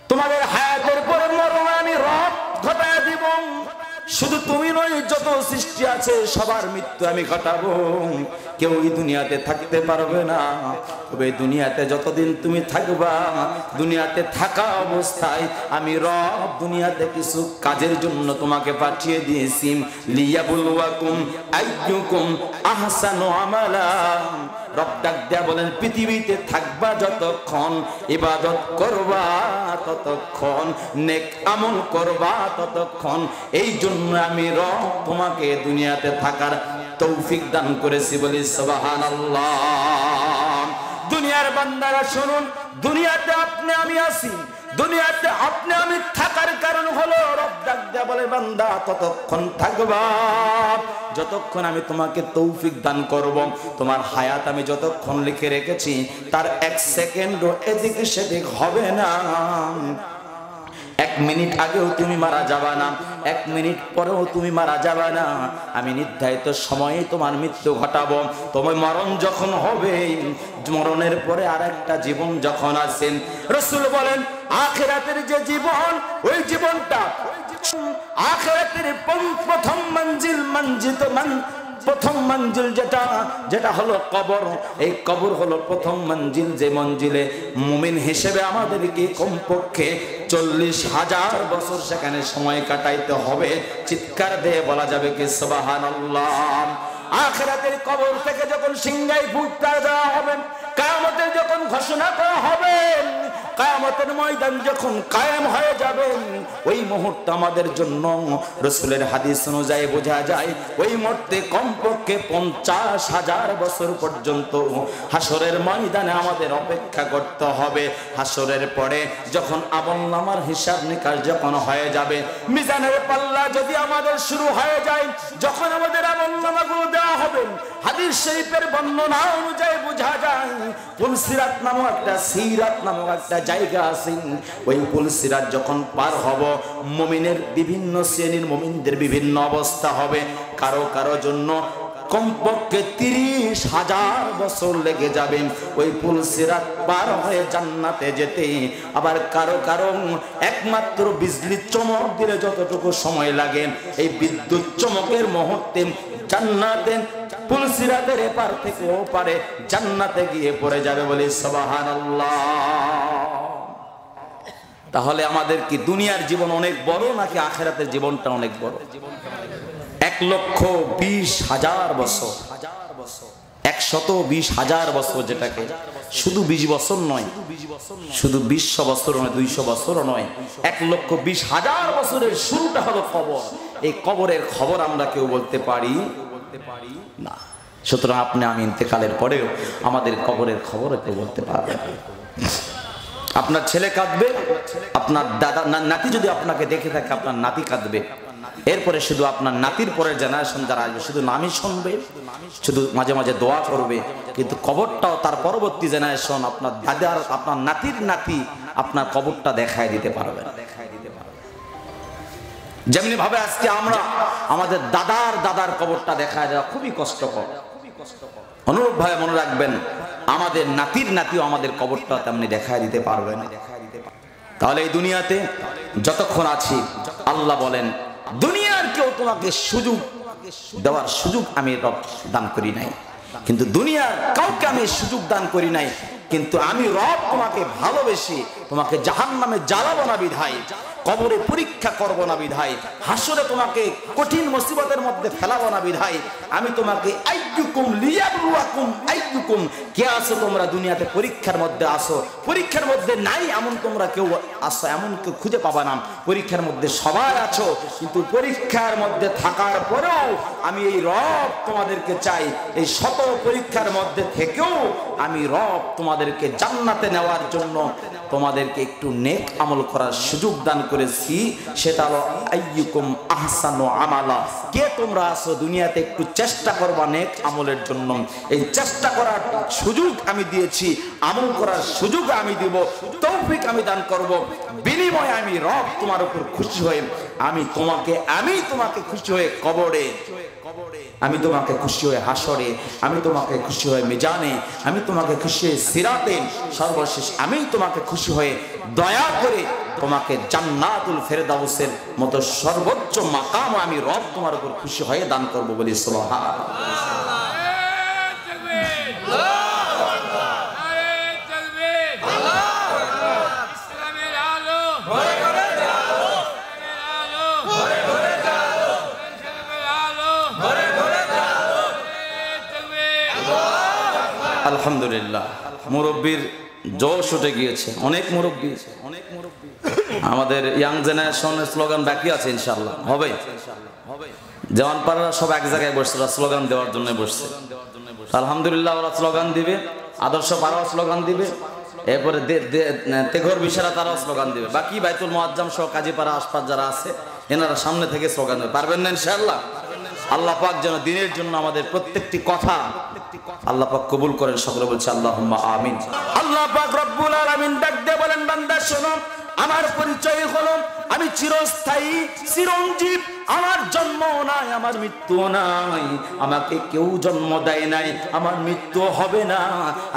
তোমাদের হায়াতের পরে মরণ আমি রব ঘটায় দিব। শুধু তুমি নয়, যত সৃষ্টি আছে সবার মৃত্যু আমি ঘটাবো, কেউ এই দুনিয়াতে থাকতে পারবে না। তবে দুনিয়াতে যতদিন তুমি থাকবা, দুনিয়াতে থাকা অবস্থায় আমি রব দুনিয়াতে কিছু কাজের জন্য তোমাকে পাঠিয়ে দিয়েছি, লিয়াবলুয়াকুম আইয়ুকুম আহসানু আমালা। রব ডাক দেয়া বলেন, পৃথিবীতে থাকবা যতক্ষণ, ইবাদত করবা ততক্ষণ, নেক আমল করবা ততক্ষণ, এই জন্য আমি রব তোমাকে দুনিয়াতে থাকার তৌফিক দান করেছি, বলি সুবহানাল্লাহ। দুনিয়ার বান্দারা শুনুন, দুনিয়াতে আপনি আমি আছি, দুনিয়াতে আপনি আমি থাকার কারণ হলো রব ডাক দেয়া বলে, বান্দা ততক্ষণ থাকবা যতক্ষণ আমি তোমাকে তৌফিক দান করব। তোমার হায়াত আমি যতক্ষণ লিখে রেখেছি তার এক সেকেন্ডও এদিকে সেদিক হবে না। 1 মিনিট আগেও তুমি মারা যাবা না, 1 মিনিট পরেও তুমি মারা যাবা না। আমি নির্ধারিত সময়ে তোমার মৃত্যু ঘটাবো। তোমার মরণ যখন হবে, মরণের পরে আরেকটা জীবন যখন আসেন, রাসূল বলেন আখিরাতের যে জীবন, ওই জীবনটা আখিরাতের প্রথম প্রথম মঞ্জিল যেটা হলো কবর। এই কবর হলো প্রথম মঞ্জিল, যে মঞ্জিলে মুমিন হিসেবে আমাদেরকে কমপক্ষে 40,000 বছর সেখানে সময় কাটাইতে হবে। চিৎকার দিয়ে বলা যাবে কি সুবহানাল্লাহ। আখিরাতের কবর থেকে যখন সিংহায় ফুটটা দেওয়া হবে, কিয়ামতের যখন ঘোষণা করা হবে, কিয়ামত কিয়ামতের ময়দান যখন কায়েম হয়ে যাবে, ওই মুহূর্তে আমাদের জন্য রাসূলের হাদিস অনুযায়ী বোঝা যায় ওই মুহূর্তে কমপক্ষে 50,000 বছর পর্যন্ত হাসরের ময়দানে আমাদের অপেক্ষা করতে হবে। হাসরের পরে যখন আমলনামার হিসাব নিকাশ যখন হয়ে যাবে, মিজানের পাল্লা যদি আমাদের শুরু হয়ে যায়, যখন আমাদের আমলনামাগুলো দেওয়া হবে, হাদিস শরীফের বর্ণনা অনুযায়ী বোঝা যায় পুলসিরাত নামক একটা জায়গা আছে। ওই পুলসিরাত যখন পার হব, মুমিনের বিভিন্ন শ্রেণীর মুমিনদের বিভিন্ন অবস্থা হবে। কারো কারো জন্য কমপক্ষে 30,000 বছর লেগে যাবে ওই পুলসিরাত পার হয়ে জান্নাতে যেতে। আবার কারো কারো একমাত্র বিজলি চমক দিলে যতটুকু সময় লাগে, এই বিদ্যুৎ চমকের মুহূর্তে জান্নাতে পুলসিরাতের এপার থেকে ওপারে জান্নাতে গিয়ে পড়ে যাবে বলে সুবহানাল্লাহ। তাহলে আমাদের কি দুনিয়ার জীবন অনেক বড় নাকি আখিরাতের জীবনটা অনেক বড়? 1,20,000 বছর, 120,000 বছর, যেটাকে শুধু 20 বছর নয়, শুধু 200 বছর নয়, 200 বছরও নয়, 1,20,000 বছরের শুরুটা হলো কবর। এই কবরের খবর আমরা কেউ বলতে পারি না। সুতরাং আপনি আমি ইন্তেকালের পরেও আমাদের কবরের খবর কেউ বলতে পারবে না। আপনার ছেলে কাঁদবে, আপনার দাদা নাতি যদি আপনাকে দেখে থাকে আপনার নাতি কাঁদবে, এরপরে শুধু আপনার নাতির পরের জেনারেশন যারা আসবে শুধু নামই শুনবে, শুধু মাঝে মাঝে দোয়া করবে, কিন্তু কবরটাও তার পরবর্তী জেনারেশন আপনার দাদার আপনার নাতির নাতি আপনার কবরটা দেখায় দিতে পারবে না। যেমনি ভাবে আজকে আমরা আমাদের দাদার কবরটা দেখায় দেওয়া খুবই কষ্টকর, অনুরূপ ভাবে মনে রাখবেন আমাদের নাতির নাতিও আমাদের কবরটা তেমনি দেখায় দিতে পারবে না। তাহলে এই দুনিয়াতে যতক্ষণ আছি, আল্লাহ বলেন দুনিয়ার কেউ তোমাকে সুযোগ দেওয়ার সুযোগ আমি রব দান করি নাই, কিন্তু দুনিয়ার কাউকে আমি সুযোগ দান করি নাই, কিন্তু আমি রব তোমাকে ভালোবেসে তোমাকে জাহান্নামে জ্বালাবো না বিধায়, কবরে পরীক্ষা করবো না বিধায়, হাসরে তোমাকে কঠিন মুসিবতের মধ্যে ফেলাবো না বিধায় আমি তোমাকে আইয়ুকুম লিয়াবলুয়াকুম আইয়ুকুম, কে আছো তোমরা দুনিয়াতে পরীক্ষার মধ্যে আসো, পরীক্ষার মধ্যে নাই এমন তোমরা কেউ আসো এমন কেউ খুঁজে পাবা না, পরীক্ষার মধ্যে সবাই আছো, কিন্তু পরীক্ষার মধ্যে থাকার পরেও আমি এই রব তোমাদেরকে চাই, এই শত পরীক্ষার মধ্যে থেকেও আমি রব তোমাদেরকে জান্নাতে নেওয়ার জন্য তোমাদেরকে একটু নেক আমল করার সুযোগ দান করেছি, সেটা হলো আইয়ুকুম আহসানু আমালা, কে তোমরা আছো দুনিয়াতে একটু চেষ্টা করবা নেক আমলের জন্য, এই চেষ্টা করার সুযোগ আমি দিয়েছি, আমল করার সুযোগ আমি দিব, তৌফিক আমি দান করব, বিনিময়ে আমি রব তোমার উপর খুশি হয়ে আমি তোমাকে খুশি হয়ে কবরে, আমি তোমাকে খুশি হয়ে হাসরে, আমি তোমাকে খুশি হয়ে মিজানে, আমি তোমাকে খুশি হয়ে সিরাতে, সর্বশেষ আমি তোমাকে খুশি হয়ে দয়া করে তোমাকে জান্নাতুল ফেরদাউসের মতো সর্বোচ্চ মাকাম আমি রব তোমার উপর খুশি হয়ে দান করব বলি সুবহানাল্লাহ। আলহামদুলিল্লাহ, মুরব্বীর জোশ উঠে গিয়েছে, অনেক মুরব্বী, আমাদের ইয়াং জেনারেশনের স্লোগান বাকি আছে, ইনশাআল্লাহ হবে। জওয়ানপাড়ারা সব এক জায়গায় বসছে, স্লোগান দেওয়ার জন্য বসছে, আলহামদুলিল্লাহ ওরা স্লোগান দিবে, আদর্শ পাড়াও স্লোগান দিবে, এরপরে তেঘর বিশারা তারাও স্লোগান দিবে, বাকি বাইতুল মুআজ্জাম সহ কাজীপাড়া আশপাশ যারা আছে এনারা সামনে থেকে স্লোগান দেবে, পারবেন না ইনশাআল্লাহ? আল্লাহ পাক যেন দিনের জন্য আমাদের প্রত্যেকটি কথা আল্লাহ পাক কবুল করেন, সকলে বলছে আল্লাহুম্মা আমিন। আল্লাহ পাক রব্বুল আলামিন ডাক দিয়ে বলেন, বান্দা শোনো, আমার পরিচয় হলো আমি চিরস্থায়ী চিরঞ্জীব, আমার জন্ম নাই, আমার মৃত্যু নাই, আমাকে কেউ জন্ম দেয় নাই, আমার মৃত্যু হবে না,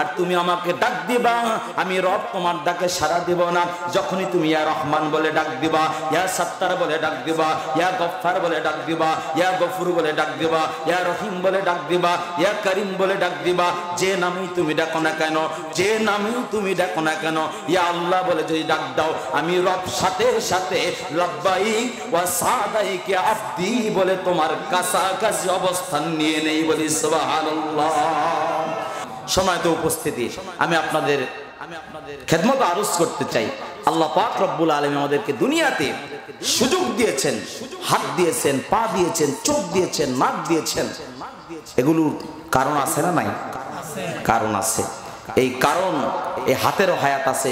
আর তুমি আমাকে ডাক দিবা, আমি রব তোমার ডাকে সাড়া দিব না, যখনই তুমি ইয়া রহমান বলে ডাক দিবা, ইয়া সাত্তার বলে ডাক দিবা, ইয়া গফফার বলে ডাক দিবা, ইয়া গফুর বলে ডাক দিবা, ইয়া রহিম বলে ডাক দিবা, ইয়া করিম বলে ডাক দিবা, যে নামেই তুমি ডাকো না কেন, যে নামেই তুমি ডাকো না কেন, ইয়া আল্লাহ বলে যদি ডাক দাও, আমি রব সাথে সাথে লব্বাইক ওয়া সাদাইক ইয়া আবদি বলে তোমার কাছাকাছি অবস্থান নিয়ে নেই বলি সুবহানাল্লাহ। সময়ত উপস্থিতি, আমি আপনাদের খেদমত আরজ করতে চাই। আল্লাহ পাক রব্বুল আলামিন আমাদেরকে দুনিয়াতে সুযোগ দিয়েছেন, হাত দিয়েছেন, পা দিয়েছেন, চোখ দিয়েছেন, নাক দিয়েছেন। এগুলোর কারণ আছে না নাই? কারণ আছে। এই কারণ, এই হাতেরও হায়াত আছে,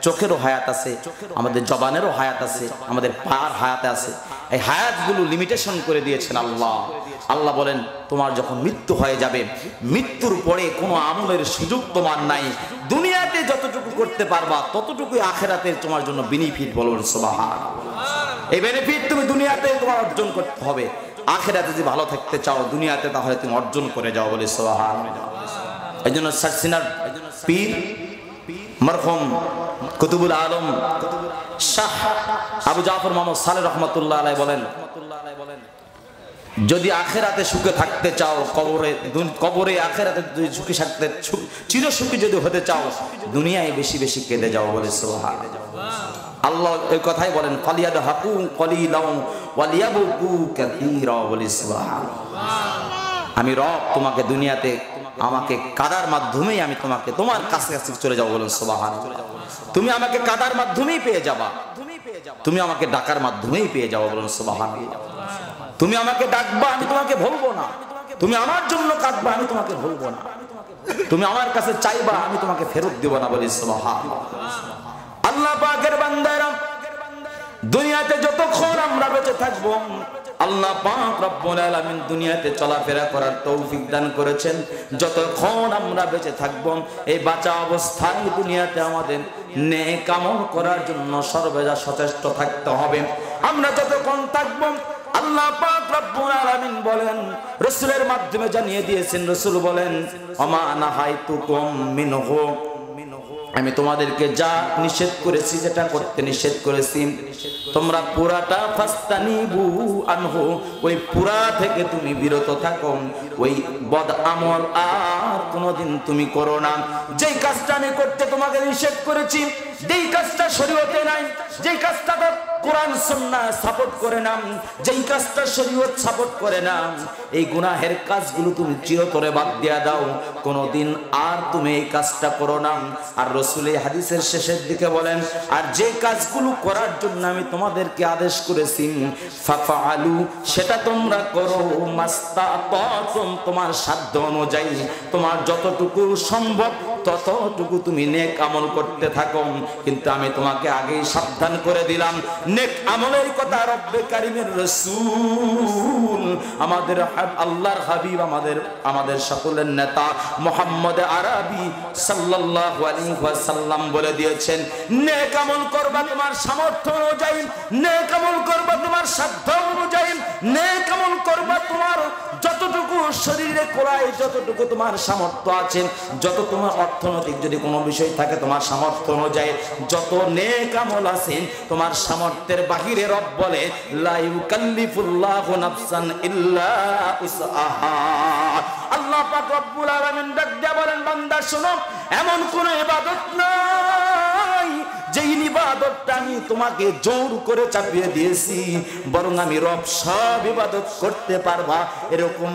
চোখেরও হায়াত আছে, আমাদের জবানেরও হায়াত আছে, আমাদের পার হায়াতে আছে। এই হায়াতগুলো লিমিটেশন করে দিয়েছেন আল্লাহ। আল্লাহ বলেন তোমার যখন মৃত্যু হয়ে যাবে, মৃত্যুর পরে কোনো আমলের সুযোগ তোমার নাই। দুনিয়াতে যতটুকু করতে পারবা ততটুকুই আখিরাতে তোমার জন্য বেনিফিট। বলুন সুবহানাল্লাহ। এই বেনিফিট তুমি দুনিয়াতে তোমার অর্জন করতে হবে। আখিরাতে যদি ভালো থাকতে চাও দুনিয়াতে, তাহলে তুমি অর্জন করে যাও। বলে সুবহানাল্লাহ। এই জন্য সারসিনার পীর মরহুম কুতুবুল আলম শাহ আবু জাফর মোহাম্মদ সালেহ রহমতুল্লাহ আলাইহি বলেন, যদি আখিরাতে সুখে থাকতে চাও, কবরে আখিরাতে যদি সুখী থাকতে, চির সুখী যদি হতে চাও, দুনিয়ায় বেশি বেশি কেঁদে যাও। বলে সুবহানাল্লাহ। আল্লাহ এই কথাই বলেন, ফালিয়াদহাকু কলিলাও ওয়ালিয়াবকু কাসীরা। বলে সুবহানাল্লাহ। আমি রব তোমাকে দুনিয়াতে আমাকে কাদার মাধ্যমেই আমি তোমাকে তোমার কাছে চলে যাবো। বলুন সুবহানাল্লাহ। তুমি আমাকে কাদার মাধ্যমেই পেয়ে যাবা, তুমি আমাকে ডাকার মাধ্যমেই পেয়ে যাবো। বলুন সুবহানাল্লাহ। তুমি আমাকে ডাকবা, আমি তোমাকে ভুলবো না। তুমি আমার জন্য কাঁদবা, আমি তোমাকে ভুলবো না। তুমি আমার কাছে চাইবা, আমি তোমাকে ফেরত দিব না। বলি সুবহানাল্লাহ। আল্লাহ পাকের বান্দারা, দুনিয়াতে যতক্ষণ আমরা বেঁচে থাকবো, আল্লাহ পাক রব্বুল আলামিন দুনিয়াতে চলাফেরা করার তৌফিক দান করেছেন। যতক্ষণ আমরা বেঁচে থাকবো, এই বাঁচা অবস্থায় দুনিয়াতে আমাদের নেক আমল করার জন্য সর্বদা সচেষ্ট থাকতে হবে। আমরা যতক্ষণ থাকবো, আল্লাহ পাক রব্বুল আলামিন বলেন, রাসূলের মাধ্যমে জানিয়ে দিয়েছেন। রাসূল বলেন, ওমা নাহাইতুকুম মিনহু, আমি তোমাদেরকে যা নিষেধ করেছি, যেটা করতে নিষেধ করেছি, তোমরা পুরাটা ফাস্তানিবু আনহু, ওই পুরা থেকে তুমি বিরত থাকো। ওই বদ আমল আর কোনোদিন তুমি করো না। যেই কাজটা আমি করতে তোমাকে নিষেধ করেছি, যেই কাজটা শরীয়তে নাই, যেই কাজটা কোরআন সুন্নাহ সাপোর্ট করে না, যেই কাজটা শরীয়ত সাপোর্ট করে না, এই গুনাহের কাজগুলো তুমি চিরতরে বাদ দিয়া দাও। কোনোদিন আর তুমি এই কাজটা করো না। আর রাসূল এই হাদিসের শেষের দিকে বলেন, আর যে কাজগুলো করার জন্য আমি তোমাদেরকে আদেশ করেছি, ফাফআলু, সেটা তোমরা করো, মাস্তাতাতুম, তোমার সাধ্য অনুযায়ী, তোমার যতটুকু সম্ভব ততটুকু তুমি নেক আমল করতে থাকো। কিন্তু আমি তোমাকে আগেই সাবধান করে দিলাম, নেক আমলের কথা রব্বে কারীমের রাসূল, আমাদের আল্লাহর হাবিব, আমাদের সকলের নেতা মুহাম্মদ আরবি সাল্লাল্লাহু আলাইহি ওয়াসাল্লাম বলে দিয়েছেন, নেক আমল করবা তোমার সামর্থ্য অনুযায়ী, নেক আমল করবা তোমার সাধ্য অনুযায়ী, নেক আমল করবা তোমার যতটুকু শরীরে কোলায়, যতটুকু তোমার সামর্থ্য আছে, যত তোমার অর্থনৈতিক যদি কোনো বিষয় থাকে তোমার সামর্থ্য অনুযায়ী যত নেক আমল আছে, তোমার সামর্থ্যের বাহিরে রব বলে লা ইউকাল্লিফুল্লাহু নাফসান ইল্লা উসআহা। আল্লাহ পাক রব্বুল আলামিন ডাক দিয়ে বলেন, বান্দা শোনো, এমন কোন ইবাদত নাই যে ইবাদতটা আমি তোমাকে জোর করে চাপিয়ে দিয়েছি, বরং আমি রব সব ইবাদত করতে পারবা এরকম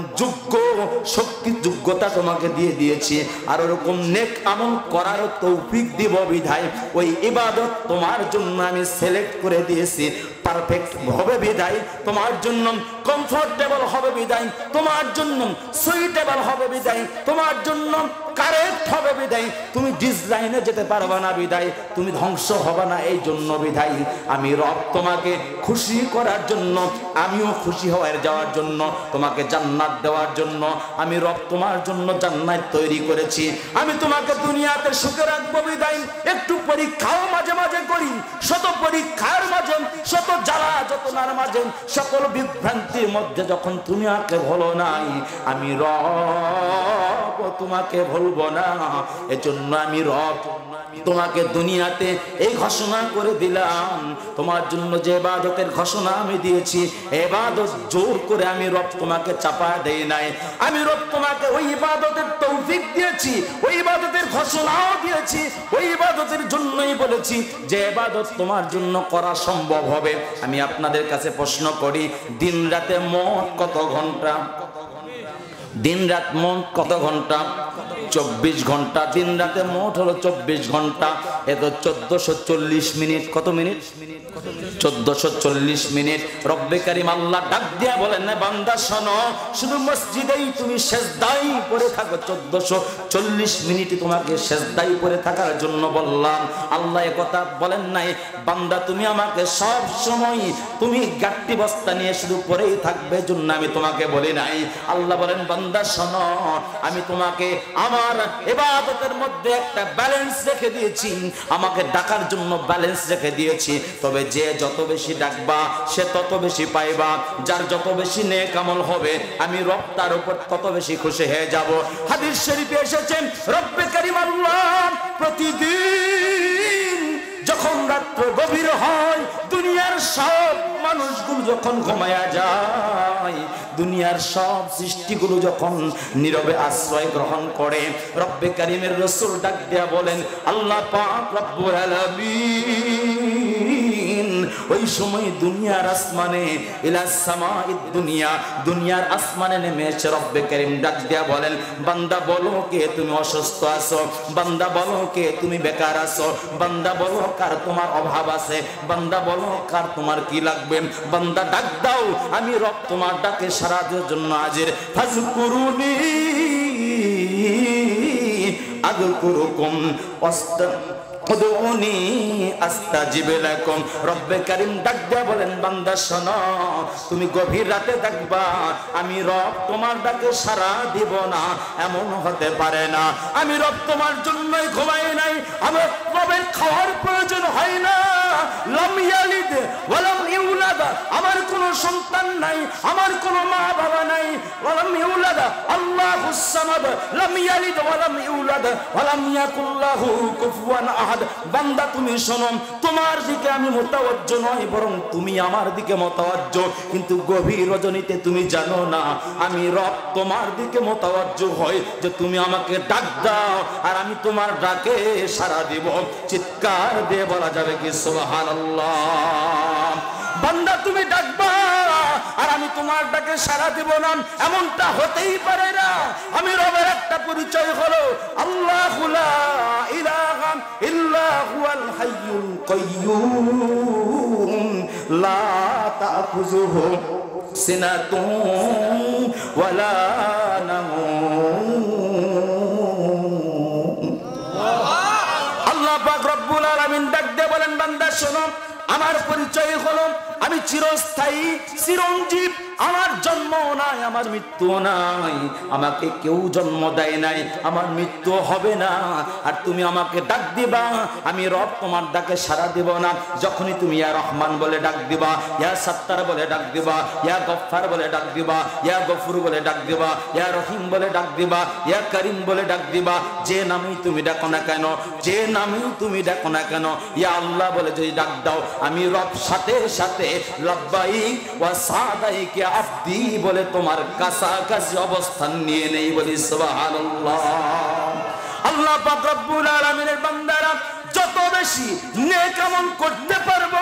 যোগ্যতা তোমাকে দিয়ে দিয়েছি। আর ওরকম নেক আমল করার তৌফিক দিব বিধায় ওই ইবাদত তোমার জন্য আমি সিলেক্ট করে দিয়েছি। পারফেক্ট হবে বিধায়, তোমার জন্য কমফোর্টেবল হবে বিধায়, তোমার জন্য সুইটেবল হবে বিধায়, তোমার জন্য কারেক্ট হবে বিধায়, তুমি ডিজাইনে যেতে পারবা না বিধায়, তুমি ধ্বংস হবে না এই জন্য বিধায় আমি রব তোমাকে খুশি করার জন্য, আমিও খুশি হওয়ার যাওয়ার জন্য, তোমাকে জান্নাত দেওয়ার জন্য আমি রব তোমার জন্য জান্নাত তৈরি করেছি। আমি তোমাকে দুনিয়াতে সুখে রাখবো বিধায় একটু পরীক্ষাও মাঝে মাঝে করি। শত পরীক্ষার মাঝে, শত জ্বালা যতনার মাঝে, সকল বিভ্রান্তির মধ্যে যখন তুমি আমাকে ভুলো নাই, আমি রব তোমাকে ভুলবো না। এজন্য আমি রব তোমাকে দুনিয়াতে এই ঘোষণা করে দিলাম, তোমার জন্য যে ইবাদতের ঘোষণা আমি দিয়েছি, ইবাদত জোর করে আমি রব তোমাকে চাপা দেই নাই। আমি রব তোমাকে ওই ইবাদতের তৌফিক দিয়েছি, ওই ইবাদতের ঘোষণাও দিয়েছি, ওই ইবাদতের জন্যই বলেছি যে ইবাদত তোমার জন্য করা সম্ভব হবে। আমি আপনাদের কাছে প্রশ্ন করি, দিন রাতে মোট কত ঘন্টা? দিন রাত মোট কত ঘন্টা? 24 ঘন্টা, দিন রাতে মোট হলো 24 ঘন্টা। এত 1440 মিনিট। কত মিনিট? 1440 মিনিট। রব্বে কারীম আল্লাহ ডাক দিয়া বলেন, না বান্দা শোনো, শুধু মসজিদেই তুমি সেজদাই পড়ে থাকো। 1440 মিনিট তোমাকে সেজদাই পড়ে থাকার জন্য বললাম। আল্লাহ এ কথা বলেন নাই বান্দা তুমি আমাকে সব সময় তুমি গাট্টি বস্তা নিয়ে শুধু পড়েই থাকবে জন্য আমি তোমাকে বলি নাই। আল্লাহ বলেন বান্দা শোনো, আমি তোমাকে আমার ইবাদতের মধ্যে একটা ব্যালেন্স রেখে দিয়েছি, আমাকে ডাকার জন্য ব্যালেন্স রেখে দিয়েছি। তবে যে যত বেশি ডাকবা সে তত বেশি পাইবা, যার যত বেশি নেক আমল হবে আমি রব তার উপর তত বেশি খুশি হয়ে যাব। হাদিস শরীফে এসেছে রব্বে কারীম আল্লাহ প্রতিদিন যখন রাত্র গভীর হয়, দুনিয়ার সব মানুষগুলো যখন ঘুমায়া যায়, দুনিয়ার সব সৃষ্টিগুলো যখন নীরবে আশ্রয় গ্রহণ করে, রব্বে কারীমের রাসূল ডাক দেয়া বলেন আল্লাহ পাক রব্বুল আলামিন ওই সময় দুনিয়ার আসমানে ইলাস সামাঈদ দুনিয়া, দুনিয়ার আসমানে নেমে এসে রব্বে কারীম ডাক দেয়া বলেন বান্দা বলো কে তুমি অসুস্থ আছো, বান্দা বলো কে তুমি বেকার আছো, বান্দা বলো কার তোমার অভাব আছে, বান্দা বলো কার তোমার কি লাগবে, বান্দা ডাক দাও, আমি রব তোমার ডাকে সাড়া দেওয়ার জন্য হাজির। ফাযকুরুনি আযকুরুকুম উদউনি আস্তাজিব লাকুম। রব্বে কারীম ডাক দেয়া বলেন বান্দা শোনো, তুমি গভীর রাতে ডাকবা, আমি রব তোমার ডাকে সাড়া দিব না এমন হতে পারে না। আমি রব তোমার জন্যই ঘুমাই নাই, আমার রবের খাওয়ার প্রয়োজন হয় না। লাম ইয়ালিদ ওয়া লাম ইউলাদ, আমার কোনো সন্তান নাই, আমার কোনো মা বাবা নাই। ওয়া লাম ইউলাদ আল্লাহুস সামাদ, লাম ইয়ালিদ ওয়া লাম ইউলাদ ওয়া লাম ইয়াকুল লাহু কুফুয়ান আহাদ। বান্দা তুমি শোনো, তোমার দিকে আমি মুতাওয়াজ্জো নই, বরং তুমি আমার দিকে মুতাওয়াজ্জো। কিন্তু গভীর রজনীতে তুমি জানো না আমি রব তোমার দিকে মুতাওয়াজ্জো হই যে তুমি আমাকে ডাক দাও আর আমি তোমার ডাকে সাড়া দিব। চিৎকার দিয়ে বলা যাবে কি সুবহানাল্লাহ। বান্দা তুমি ডাকবা আর আমি তোমার ডাকে সাড়া দেব না, এমনটা হতেই পারে না। আমি রবের একটা পরিচয় হলো আল্লাহু লা ইলাহা ইল্লা হুয়াল হাইয়ুল কাইয়্যুম লা তাখুযুহু সিনাতুন ওয়ালা নাওম। আল্লাহ পাক রব্বুল আলামিন ডাক দিয়ে বলেন বান্দা শোনো, আমার পরিচয় হলো আমি চিরস্থায়ী চিরঞ্জীব, আমার জন্ম নাই, আমার মৃত্যু নাই, আমাকে কেউ জন্ম দেয় নাই, আমার মৃত্যু হবে না। আর তুমি আমাকে ডাক দিবা, আমি রব তোমার ডাকে সাড়া দিব না। যখনই তুমি ইয়া রহমান বলে ডাক দিবা, ইয়া সাত্তার বলে ডাক দিবা, ইয়া গফফার বলে ডাক দিবা, ইয়া গফুর বলে ডাক দিবা, ইয়া রহিম বলে ডাক দিবা, ইয়া করিম বলে ডাক দিবা, যে নামেই তুমি ডাকো না কেন, যে নামেই তুমি ডাকো না কেন, ইয়া আল্লাহ বলে যদি ডাক দাও, আমি রব সাথে সাথে লব্বাইক ওয়া সাদাইক ইয়া আবদি বলে তোমার কাছাকাছি অবস্থান নিয়ে নেই। বলি সুবহানাল্লাহ। আল্লাহ পাক রব্বুল আলামিনের বান্দারা যত বেশি নেক আমল করতে পারবো,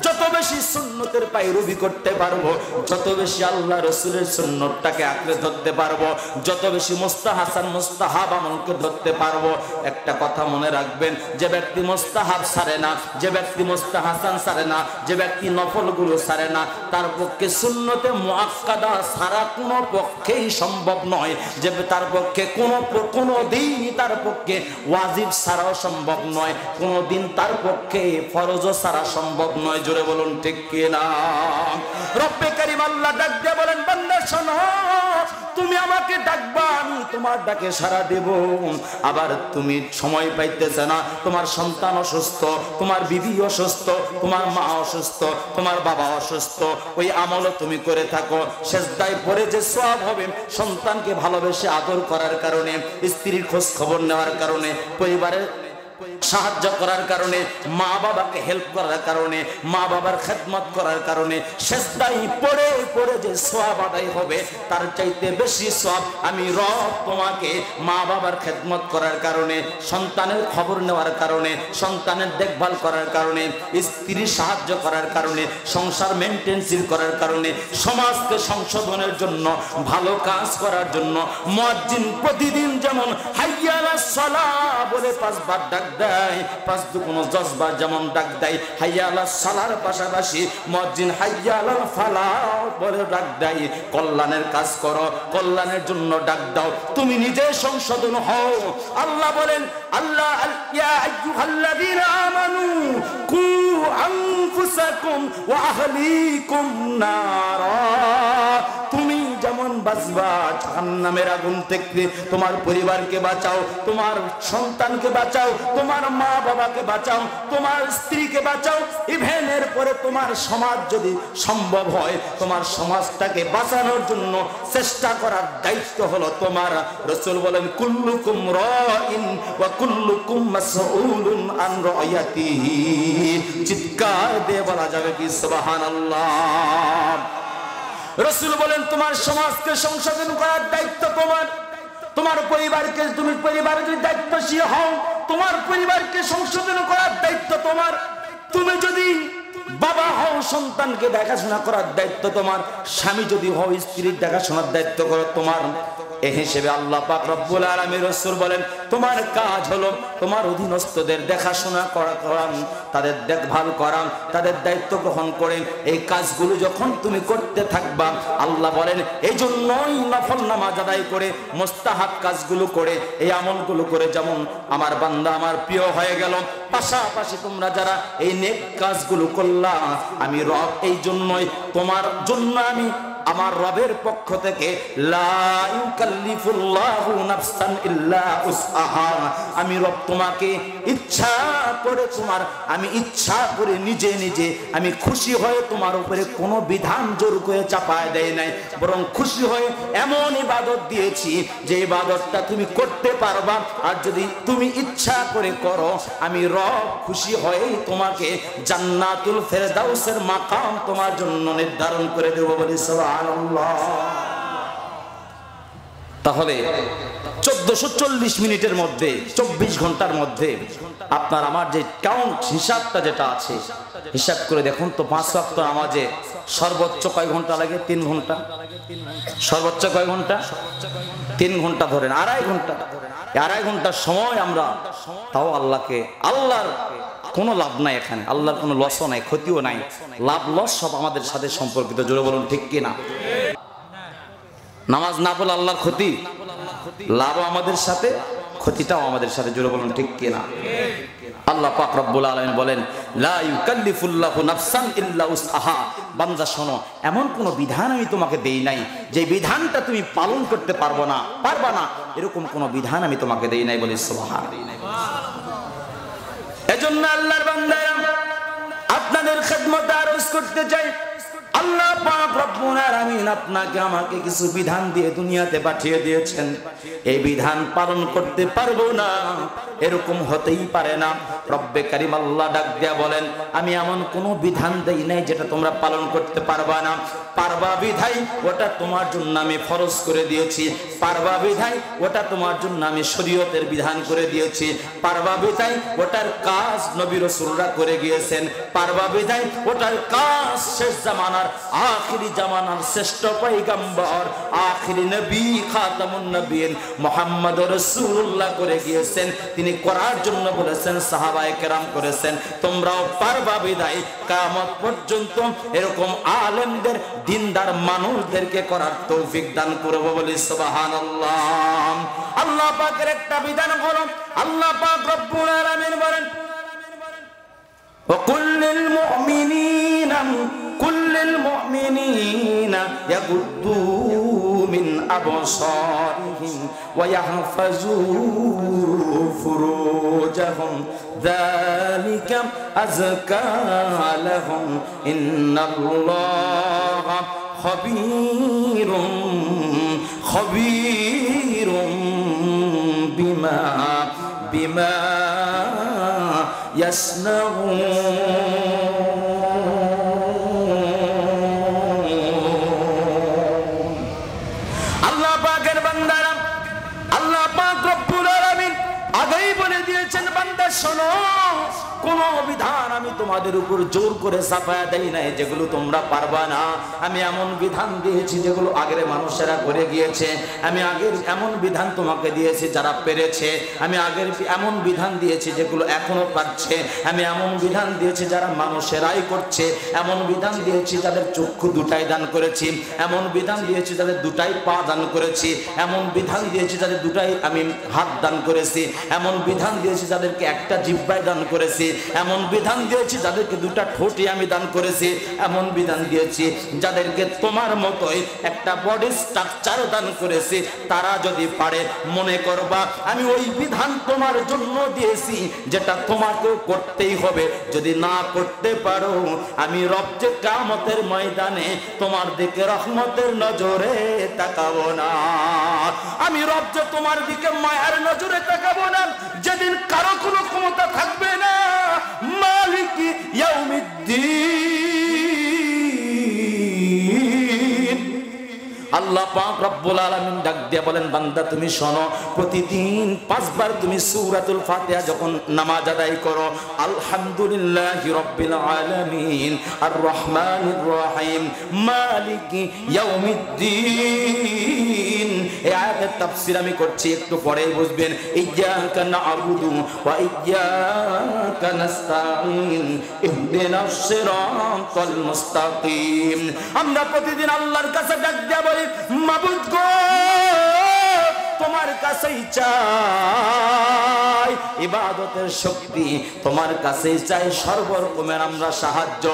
যত বেশি সুন্নতের পায়রবি করতে পারবো, যত বেশি আল্লাহ রাসূলের সুন্নতটাকে আঁকড়ে ধরতে পারবো, যত বেশি মুস্তাহাসান মুস্তাহাব আমলকে ধরতে পারবো। একটা কথা মনে রাখবেন, যে ব্যক্তি মুস্তাহাব ছাড়ে না, যে ব্যক্তি মুস্তাহাসান ছাড়ে না, যে ব্যক্তি নফলগুলো ছাড়ে না, তার পক্ষে সুন্নতে মুআক্কাদা ছাড়া কোনো পক্ষেই সম্ভব নয়। যে তার পক্ষে কোনো দিনই তার পক্ষে ওয়াজিব ছাড়াও সম্ভব নয়, কোনদিন তার পক্ষে ফরজ ছাড়া সম্ভব নয়। জোরে বলুন ঠিক কি না? রব্বে কারীম আল্লাহ ডাক দিয়ে বলেন বান্দা শোনো, তুমি আমাকে ডাকবা, আমি তোমার ডাকে সাড়া দেব। আবার তুমি সময় পাইতেছ না, তোমার সন্তান অসুস্থ, তোমার বিবি অসুস্থ, তোমার মা অসুস্থ, তোমার বাবা অসুস্থ, ওই আমলও তুমি করে থাকো। সেজদায় পড়ে যে সওয়াব হবে, সন্তানকে ভালোবেসে আদর করার কারণে, স্ত্রীর খোঁজ খবর নেওয়ার কারণে, পরিবারের সাহায্য করার কারণে, মা বাবাকে হেল্প করার কারণে, মা বাবার খেদমত করার কারণে সেজদায় পড়ে পড়ে যে সওয়াব আদায় হবে তার চাইতে বেশি সওয়াব আমি রব তোমাকে মা বাবার খেদমত করার কারণে, সন্তানের খবর নেওয়ার কারণে, সন্তানের দেখভাল করার কারণে, স্ত্রীর সাহায্য করার কারণে, সংসার মেইনটেন্সির করার কারণে, সমাজকে সংশোধনের জন্য, ভালো কাজ করার জন্য মুয়াজ্জিন প্রতিদিন যেমন হাইয়া আলাস সালাহ বলে 5 বার ডাক দেয়, 5 দুগুণ 10 বার যেমন ডাক দেয়, হাইয়া আলাস সালাহর পাশাপাশি মুয়াজ্জিন হাইয়া আলাল ফালাহ বলে ডাক দেয়। কল্যাণের কাজ করো, কল্যাণের জন্য ডাক দাও, তুমি নিজে সংশোধন হও। আল্লাহ বলেন, আল্লাহ ইয়া আইয়ুহাল্লাযীনা আমানু কু আনফুসাকুম ওয়া আহলিকুম নারা, তুমি যেমন বাঁচবা জাহান্নামের আগুন থেকে, তোমার পরিবারকে বাঁচাও, তোমার সন্তানকে বাঁচাও, তোমার মা বাবাকে বাঁচাও, তোমার স্ত্রীকে বাঁচাও, ইভেন এর পরে তোমার সমাজ যদি সম্ভব হয় তোমার সমাজটাকে বাঁচানোর জন্য চেষ্টা করার দায়িত্ব হলো তোমার। রাসূল বলেন, কুল্লুকুম রাইন ওয়া কুল্লুকুম মাসউলুন আন রায়াতিহি। চিৎকার দিয়ে বলা যাবে কি সুবহানাল্লাহ। রাসূল বলেন, তোমার সমাজকে সংশোধন করার দায়িত্ব তোমার, তোমার পরিবারকে, তুমি পরিবারের যদি দায়িত্বশীল হও তোমার পরিবারকে সংশোধন করার দায়িত্ব তোমার। তুমি যদি বাবা হও সন্তানকে দেখাশোনা করার দায়িত্ব তোমার, স্বামী যদি হও স্ত্রীর দেখাশোনার দায়িত্ব করো তোমার। এই হিসেবে আল্লাহ পাক রব্বুল আলামিন রাসূল বলেন, তোমার কাজ হলো তোমার অধীনস্থদের দেখাশোনা করান, তাদের দেখভাল করান, তাদের দায়িত্ব গ্রহণ করেন। এই কাজগুলো যখন তুমি করতে থাকবা, আল্লাহ বলেন এই জন্যই নফল নামাজ আদায় করে, মুস্তাহাব কাজগুলো করে, এই আমলগুলো করে যেমন আমার বান্দা আমার প্রিয় হয়ে গেল, পাশাপাশি তোমরা যারা এই নেক কাজগুলো করলা, আমি রব এই জন্যই তোমার জন্য আমি আমার রবের পক্ষ থেকে লা ইউকাল্লিফুল্লাহু নাফসান ইল্লা উসআহা, আমি রব তোমাকে ইচ্ছা করে আমি ইচ্ছা করে নিজে নিজে আমি খুশি হয়ে তোমার উপরে কোনো বিধান জোর করে চাপায় দেয় নাই, বরং খুশি হয়ে এমন ইবাদত দিয়েছি যে ইবাদতটা তুমি করতে পারবা। আর যদি তুমি ইচ্ছা করে করো, আমি রব খুশি হয়ে তোমাকে জান্নাতুল ফেরদাউসের মাকাম তোমার জন্য নির্ধারণ করে দেব বলি সুবহানাল্লাহ। তাহলে 1440 মিনিটের মধ্যে, 24 ঘন্টার মধ্যে আপনার আমার যে কাউন্ট হিসাবটা যেটা আছে, হিসাব করে দেখুন তো 5 ওয়াক্ত নামাজে সর্বোচ্চ কয় ঘন্টা লাগে? 3 ঘন্টা। সর্বোচ্চ কয় ঘন্টা? 3 ঘন্টা ধরেন, 2.5 ঘন্টা। 2.5 ঘন্টার সময় আমরা তাও আল্লাহর কোনো লাভ নাই এখানে, আল্লাহর কোনো লসও নাই, ক্ষতিও নাই, লাভ লস সব আমাদের সাথে সম্পর্কিত। জোরে বলুন ঠিক কিনা? নামাজ না পড়লে আল্লাহর ক্ষতি, লাভও আমাদের সাথে, ক্ষতিটাও আমাদের সাথে। জোরে বলুন ঠিক কিনা? আল্লাহ পাক রব্বুল আলামিন বলেন, লা ইউকাল্লিফুল্লাহু নাফসান ইল্লা উসআহা। বান্দা শোনো, এমন কোন বিধান আমি তোমাকে দেই নাই যে বিধানটা তুমি পালন করতে পারবা না, এরকম কোন বিধান আমি তোমাকে দেই নাই বলি সুবহানাল্লাহ। এজন্য আল্লাহর বান্দারা আপনাদের খেদমতে আরজ করতে চাই, আল্লাহ পাক রব্বুল আলামিন আপনাকে আমাকে কিছু বিধান দিয়ে দুনিয়াতে পাঠিয়ে দিয়েছেন, এই বিধান পালন করতে পারবো না এরকম হতেই পারে না। রব্বে কারীম আল্লাহ ডাক দিয়া বলেন, আমি এমন কোনো বিধান দেই নাই যেটা তোমরা পালন করতে পারবা না। পারবা বিধাই ওটা তোমার জন্য আমি ফরজ করে দিয়েছি, পারবা বিধাই ওটা তোমার জন্য আমি শরীয়তের বিধান করে দিয়েছি, পারবা বিধাই ওটার কাজ নবী রাসূলরা করে গিয়েছেন, পারবা বিধাই ওটার কাজ শেষ জামানার আখিরি জামানার শ্রেষ্ঠ পয়গম্বর আখিরি নবী খাতামুন নবীন মুহাম্মদুর রাসূলুল্লাহ করে গিয়েছেন। তিনি করার জন্য বলেছেন, সাহাবায়ে কেরাম করেছেন, তোমরাও পারবা বিধায় কিয়ামত পর্যন্ত এরকম আলেমদের, দিনদার মানুষদেরকে করার তৌফিক দান করব বলি সুবহানাল্লাহ। আল্লাহ পাকের একটা বিধান হলো, আল্লাহ পাক রব্বুল আলামিন বলেন, وقل للمؤمنين يغضوا من أبصارهم ويحفظوا فروجهم ذلك أزكى لهم إن الله خبير بما ইয়াসনাউন। আল্লাহ পাকের বান্দারা, আল্লাহ পাক রব্বুল আলামিন আগেই বলে দিয়েছেন, বান্দা শোনো, কোন বিধান আমি তোমাদের উপর জোর করে চাপায়া দেই নাই যেগুলো তোমরা পারবা না। আমি এমন বিধান দিয়েছি যেগুলো আগের মানুষেরা করে গিয়েছে। আমি আগের এমন বিধান তোমাকে দিয়েছি যারা পেরেছে। আমি আগের এমন বিধান দিয়েছি যেগুলো এখনো পারছে। আমি এমন বিধান দিয়েছি যারা মানুষেরাই করছে। এমন বিধান দিয়েছি যাদের চক্ষু দুটাই দান করেছি। এমন বিধান দিয়েছি যাদের দুটাই পা দান করেছি। এমন বিধান দিয়েছি যাদের দুটাই আমি হাত দান করেছি। এমন বিধান দিয়েছি যাদেরকে একটা জিহ্বায় দান করেছি। এমন বিধান দিয়েছি যাদেরকে দুটা ঠোঁটই আমি দান করেছি। এমন বিধান দিয়েছি যাদেরকে তোমার মতোই একটা বডি স্ট্রাকচার দান করেছি। তারা যদি পারে, মনে করবা আমি ওই বিধান তোমার জন্য দিয়েছি যেটা তোমাকেও করতেই হবে। যদি না করতে পারো, আমি রব যে কিয়ামতের ময়দানে তোমার দিকে রহমতের নজরে তাকাবো না। আমি রব যে তোমার দিকে মায়ার নজরে তাকাবো না। যেদিন কারো কোনো ক্ষমতা থাকবে না, মালিকি ইয়াউমিদ্দিন। আল্লাহ পাক রব্বুল আলামিন ডাক দিয়ে বলেন, বান্দা তুমি শোনো, প্রতিদিন 5 বার তুমি সূরাতুল ফাতিহা যখন নামাজ আদায় করো, আলহামদুলিল্লাহি রাব্বিল আলামিন আর রহমানির রহিম মালিকি ইয়াউমিদ্দিন। এই আয়াতের তাফসীর আমি করছি, একটু পরেই বুঝবেন। ইয়্যাকা না'বুদু ওয়া ইয়্যাকা নাস্তাঈন ইহদিনাস সিরাতাল মুস্তাকিম। আমরা প্রতিদিন আল্লাহর কাছে ডাক দিয়ে বলি, মাবুদ গো, তোমার কাছেই চাই ইবাদতের শক্তি, তোমার কাছেই চাই সর্বরকমের আমরা সাহায্য।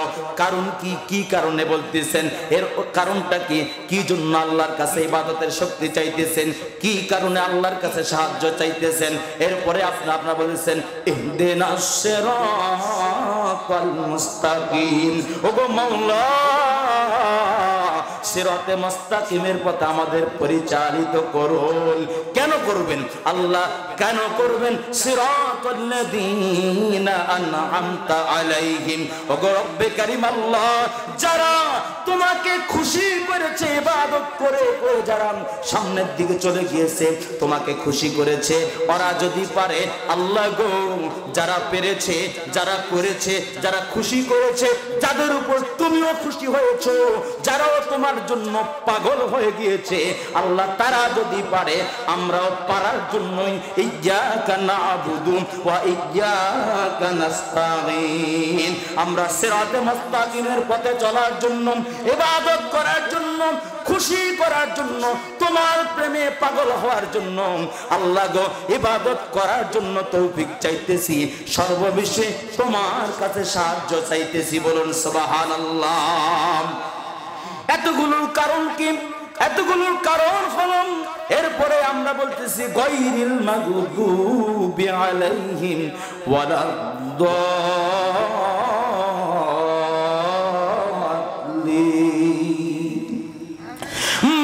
কারণ কি কারণে বলতেছেন? এর কারণটা কি? কি জন্য আল্লাহর কাছে ইবাদতের শক্তি চাইতেছেন? কি কারণে আল্লাহর কাছে সাহায্য চাইতেছেন? এরপরে আপনারা বলেছেন, ইহদিনাস সিরাতাল মুস্তাকিম। ওগো মাওলা, সিরাতে মুস্তাকিমের পথে আমাদের পরিচালিত করুন। কেন করবেন আল্লাহ? কেন করবেন? সিরাতাল্লাযীনা আন'আমতা আলাইহিম। ওগো রব্বে কারীম আল্লাহ, যারা তোমাকে খুশি করেছে ইবাদত করে, যারা সামনের দিকে চলে গিয়েছে তোমাকে খুশি করেছে, ওরা যদি পারে আল্লাহ গো, যারা পেরেছে, যারা করেছে, যারা খুশি করেছে, যাদের উপর তুমিও খুশি হয়েছো, যারাও তোমার জন্য পাগল হয়ে গিয়েছে আল্লাহ, তারা যদি পারে, আমরাও পারার জন্যই ইয়্যাকা না'বুদু ওয়া ইয়্যাকা নাস্তাঈন। আমরা সিরাতে মুস্তাকিমের পথে চলার জন্য, ইবাদত করার জন্য, খুশি করার জন্য, তোমার প্রেমে পাগল হওয়ার জন্য আল্লাহ গো, ইবাদত করার জন্য তৌফিক চাইতেছি, সর্ববিশ্বে তোমার কাছে সাহায্য চাইতেছি। বলুন সুবহানাল্লাহ। এতগুলোর কারণ কি? এতগুলোর কারণ হলো, এরপরে আমরা বলতেছি গায়রিল মাগদুবি আলাইহিম ওয়ালাদ-দাল্লিন।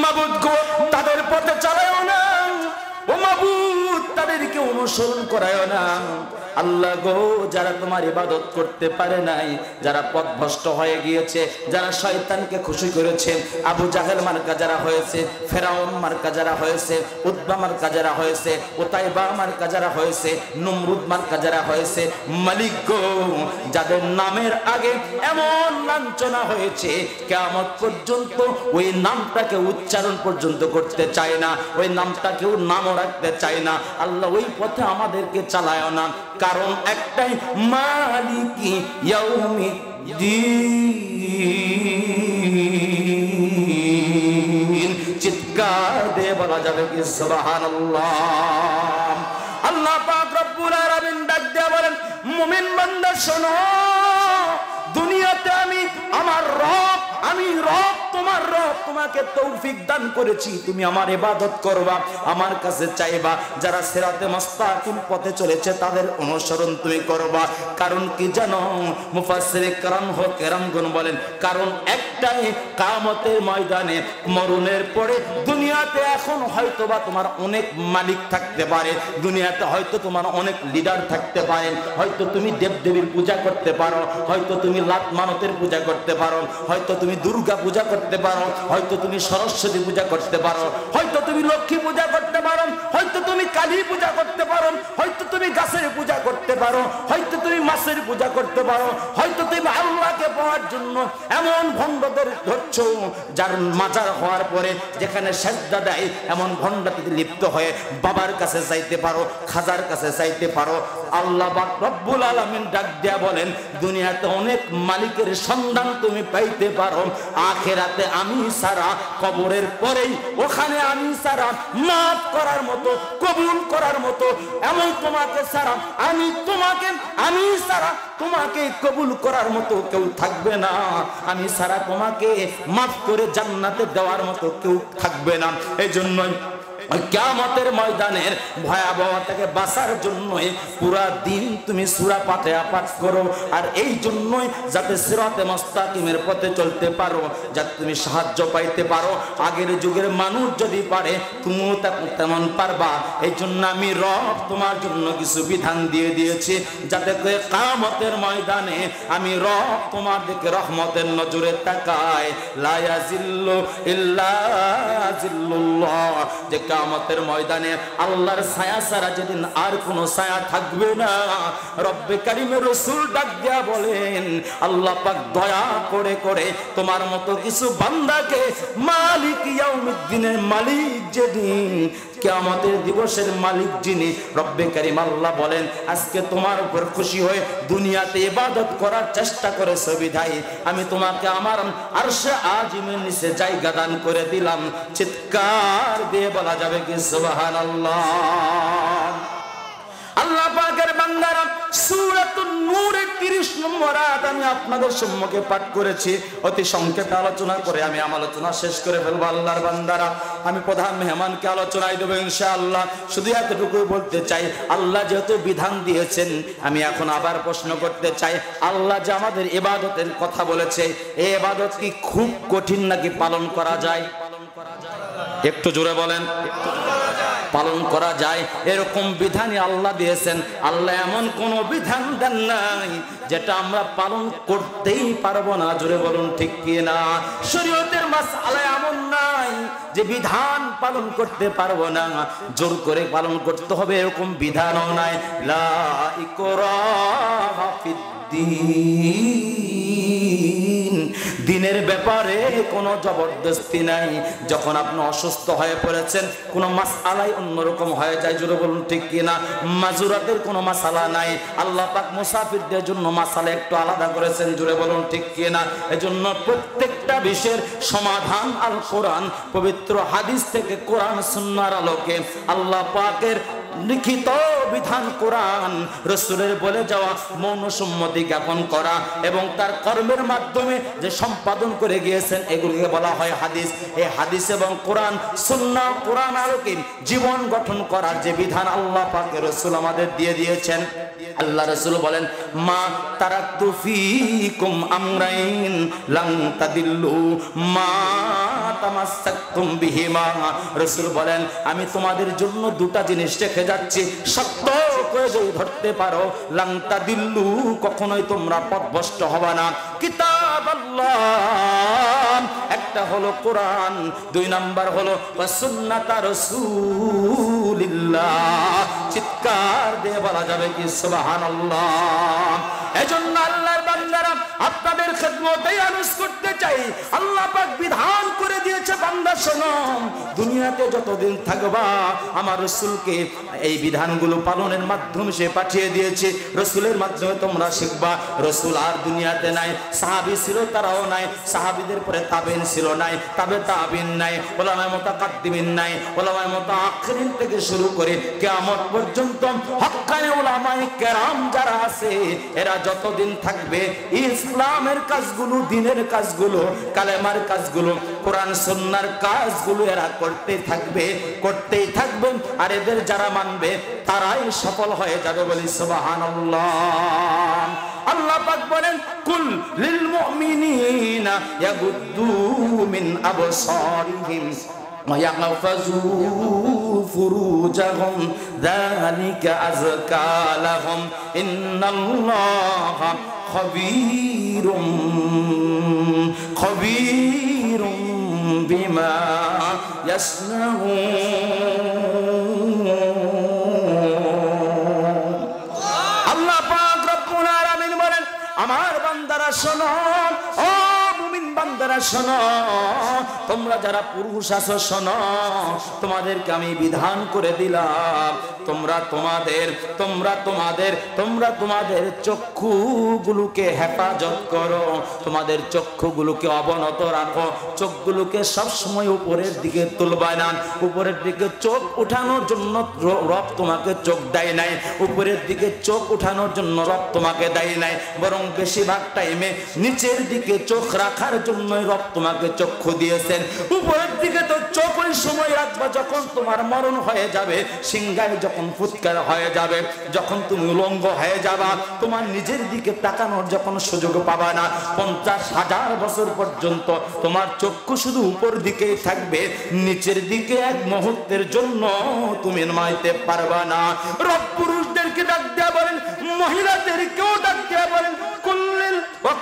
মাবুদ গো, তাদের পথে চালায়ও না, ও মাবুদ তাদেরকে অনুসরণ করায়ও না। আল্লাহ গো, যারা তোমার ইবাদত করতে পারে নাই, যারা পথভ্রষ্ট হয়ে গিয়েছে, যারা শয়তানকে খুশি করেছে, আবু জাহেল মার্কা যারা হয়েছে, ফেরাউন মার্কা যারা হয়েছে, উতবা মার্কা যারা হয়েছে, উতাইবা মার্কা যারা হয়েছে, নমরুদ মার্কা যারা হয়েছে, মালিক গো, যাদের নামের আগে এমন লাঞ্ছনা হয়েছে, কিয়ামত পর্যন্ত ওই নামটাকে উচ্চারণ পর্যন্ত করতে চায় না, ওই নামটা কেউ নামও রাখতে চায় না। আল্লাহ ওই পথে আমাদেরকে চালায় না। কারণ একটাই, মালিকি ইয়াউমিদ্দিন। চিৎকার দিয়ে বলা যাবে কি সুবহানাল্লাহ। আল্লাহ পাক রব্বুল আলামিন ডাক দিয়ে বলেন, মুমিন বান্দা শোনো, দুনিয়াতে আমি আমার রব, আমি রব, তোমার রব, তোমাকে তৌফিক দান করেছি, তুমি আমার ইবাদত করবা, আমার কাছে চাইবা। যারা সিরাতে মুস্তাকিম পথে চলেছে তাদের অনুসরণ তুমি করবা। কারণ কি জানো? মুফাসসিরে কেরামগণ বলেন কারণ একটাই, কিয়ামতের ময়দানে মরণের পরে দুনিয়াতে এখন হয়তোবা তোমার অনেক মালিক থাকতে পারে, দুনিয়াতে হয়তো তোমার অনেক লিডার থাকতে পারে, হয়তো তুমি দেবদেবীর পূজা করতে পারো, হয়তো তুমি লাত মানতের পূজা করতে পারো, হয়তো তুমি দুর্গা পূজা করতে পারো, হয়তো তুমি সরস্বতী পূজা করতে পারো, হয়তো তুমি লক্ষ্মী পূজা করতে পারো, হয়তো তুমি কালী পূজা করতে পারো, হয়তো তুমি গাছের পূজা করতে পারো, হয়তো তুমি মাছের পূজা করতে পারো, হয়তো তুমি আল্লাহকে পাওয়ার জন্য এমন ভণ্ডদের ধরছো যার মাজার হওয়ার পরে যেখানে সেজদা দেয় এমন ভণ্ডাটিতে লিপ্ত হয়ে বাবার কাছে চাইতে পারো, খাজার কাছে চাইতে পারো। আল্লাহ পাক রব্বুল আলামিন ডাক দেয়া বলেন দুনিয়াতে অনেক মালিকের সন্ধান তুমি পাইতে পারো, আখিরাতে আমি ছাড়া, কবরের পরেই ওখানে আমি ছাড়া মাফ করার মতো, কবুল করার মতো এমন তোমাকে ছাড়া আমি ছাড়া তোমাকে কবুল করার মতো কেউ থাকবে না, আমি ছাড়া তোমাকে মাফ করে জান্নাতে দেওয়ার মতো কেউ থাকবে না। এই জন্যই কিয়ামতের ময়দানের ভয়াবহতা থেকে বাঁচার জন্যই পুরা দিন তুমি সূরা ফাতিহা পাঠ করো। আর এই জন্যই যাতে সিরাতে মুস্তাকিমের পথে চলতে পারো, যাতে তুমি সাহায্য পাইতে পারো। আগের যুগের মানুষ যদি পারে তুমিও তেমন পারবা। এই জন্য আমি রব তোমার জন্য কিছু বিধান দিয়ে দিয়েছি, যাতে করে কিয়ামতের ময়দানে আমি রব তোমার দিকে রহমতের নজরে তাকায়। লা ইয়াজিল্লু ইল্লা জিল্লুল্লাহ, যে কিয়ামতের ময়দানে আল্লাহর ছায়া ছাড়া যেদিন আর কোনো ছায়া থাকবে না, রব্বে কারীমের রাসূল ডাক দিয়া বলেন আল্লাহ পাক দয়া করে করে তোমার মতো কিছু বান্দাকে মালিক ইয়াউমিদ্দিনের মালিক, যেদিন কিয়ামতের দিবসের মালিক যিনি রব্বে কারীম আল্লাহ বলেন আজকে তোমার উপর খুশি হয়ে দুনিয়াতে ইবাদত করার চেষ্টা করেছো বিধায় আমি তোমাকে আমার আরশে আজিমের নিচে জায়গা দান করে দিলাম। চিৎকার দিয়ে বলা যাবে কি সুবহানাল্লাহ। আল্লাহ পাকের বান্দারা সূরাতুন নূরের 30 নম্বর আয়াত আমি আপনাদের সম্মুখে পাঠ করেছি। অতি সংক্ষেপে আলোচনা করে আমি আমার আলোচনা শেষ করে ফেলবো। আল্লাহর বান্দারা, আমি প্রধান মেহমানকে আলোচনায় দেবো ইনশাআল্লাহ। শুধু এতটুকু বলতে চাই, আল্লাহ যেহেতু বিধান দিয়েছেন, আমি এখন আবার প্রশ্ন করতে চাই, আল্লাহ যে আমাদের ইবাদতের কথা বলেছে, এই ইবাদত কি খুব কঠিন নাকি পালন করা যায়? একটু জোরে বলেন। পালন করা যায় এরকম বিধানই আল্লাহ দিয়েছেন। আল্লাহ এমন কোন বিধান দেন নাই যেটা আমরা পালন করতেই পারবো না। জোরে বলুন ঠিক কি না? শরীয়তের মাসআলা এমন নাই যে বিধান পালন করতে পারবো না, জোর করে পালন করতে হবে এরকম বিধানও নাই। লা ইকরাহা ফিদ্দীন, দিনের ব্যাপারে কোনো জবরদস্তি নাই। যখন আপনি অসুস্থ হয়ে পড়েছেন, কোনো মাসআলাই অন্যরকম হয়ে যায়, জোরে বলুন ঠিক কিনা? মাজুরাতের কোনো মাসআলা নাই। আল্লাহ পাক মুসাফিরদের জন্য মাসআলা একটু আলাদা করেছেন, জোরে বলুন ঠিক কিনা? এজন্য প্রত্যেকটা বিষয়ের সমাধান আল কোরআন, পবিত্র হাদিস থেকে কোরআন সুন্নাহর আলোকে আল্লাহ পাকের লিখিত বিধান কোরআন, রাসূলের বলে যাওয়া মৌন সম্মতি জ্ঞাপন করা এবং তার কর্মের মাধ্যমে যে সম্পাদন করে গিয়েছেন, এগুলোকে বলা হয় হাদিস। এই হাদিস এবং কোরআন সুন্নাহ, কোরআন আলোকে জীবন গঠন করার যে বিধান আল্লাহ পাকের রাসূল আমাদের দিয়ে দিয়েছেন। আল্লাহ রাসূল বলেন মা তারাকতু ফীকুম আমরাইন লান তাদিল্লু মা তামাসসাকতুম বিহিমা। রাসূল বলেন আমি তোমাদের জন্য দুটা জিনিস রেখে যাচ্ছি, শক্ত করে যদি ধরতে পারো লান তাদিল্লু, কখনোই তোমরা পথভ্রষ্ট হবে না। কিতাবাল্লাহ, একটা হলো কোরআন, দুই নাম্বার হলো সুন্নাত রাসূলিল্লাহ। চিৎকার দিয়ে বলা যাবে কি সুবহানাল্লাহ। এজন্য আল্লাহর বান্দারা আপনাদের খেদমতে আরজ করতে চাই, আল্লাহ পাক বিধান করে দিয়েছে বান্দা শোনো, দুনিয়াতে যতদিন থাকবা আমার রাসূলকে এই বিধানগুলো পালনের মাধ্যমে সে পাঠিয়ে দিয়েছে। রাসূলের মাধ্যমে তোমরা শিখবা। রাসূল আর দুনিয়াতে নাই, সাহাবী ছিল তারাও নাই, সাহাবীদের পরে তাবেঈন ছিল নাই, তাবে তাবেঈন নাই, উলামায়ে মুতাকাদ্দিমিন নাই, উলামায়ে মুতাআখিরিন থেকে শুরু করে কিয়ামত পর্যন্ত হক্কানি উলামায়ে কেরাম যারা আছে এরা যতদিন থাকবে ইসলামের কাজ কাজগুলো, দিনের কাজগুলো, কালেমার কাজগুলো, কোরআন সুন্নাহর কাজগুলো এরা করতেই থাকবে। আর এদের যারা মানবে তারাই সফল হয়ে যাবে। বলি সুবহানাল্লাহ। আল্লাহ পাক বলেন, কুল লিল মুমিনিনা ইয়াগুদ্দু মিন আবসারিহিম ওয়া ইয়াহফাযু ফুরুজাহুম যালিকা আযকা লাহুম ইন্নাল্লাহা খবীরুম বিমা ইয়াসনাউন। আল্লাহ পাক রব্বুল আলামিন বলেন, আমার বান্দারা শোনো, ও মুমিন বান্দারা শোনো, তোমরা যারা পুরুষ আছো শোনো, তোমাদেরকে আমি বিধান করে দিলাম, তোমরা তোমাদের চক্ষুগুলোকে হেফাজত করো, তোমাদের চক্ষুগুলোকে অবনত রাখো, চোখগুলোকে সবসময় উপরের দিকে তুলবা না। উপরের দিকে চোখ উঠানোর জন্য রব তোমাকে চোখ দেয় নাই, উপরের দিকে চোখ উঠানোর জন্য রব তোমাকে দেয় নাই, বরং বেশিরভাগ টাইমে নিচের দিকে চোখ রাখার জন্য রব তোমাকে চক্ষু দিয়েছেন। উপরের দিকে তো চোখ ওই সময় রাখবা যখন তোমার মরণ হয়ে যাবে, সিংহায় যখন ফুৎকার হয়ে যাবে, যখন তুমি উলঙ্গ হয়ে যাবা, তোমার নিজের দিকে তাকানোর যখন সুযোগ পাবা না। 50,000 বছর পর্যন্ত তোমার চক্ষু শুধু উপর দিকেই থাকবে, নিচের দিকে এক মুহূর্তের জন্য তুমি নামাইতে পারবা না। রব পুরুষদেরকে ডাক দেয়া বলেন, মহিলাদেরকেও ডাক দেয়া বলেন,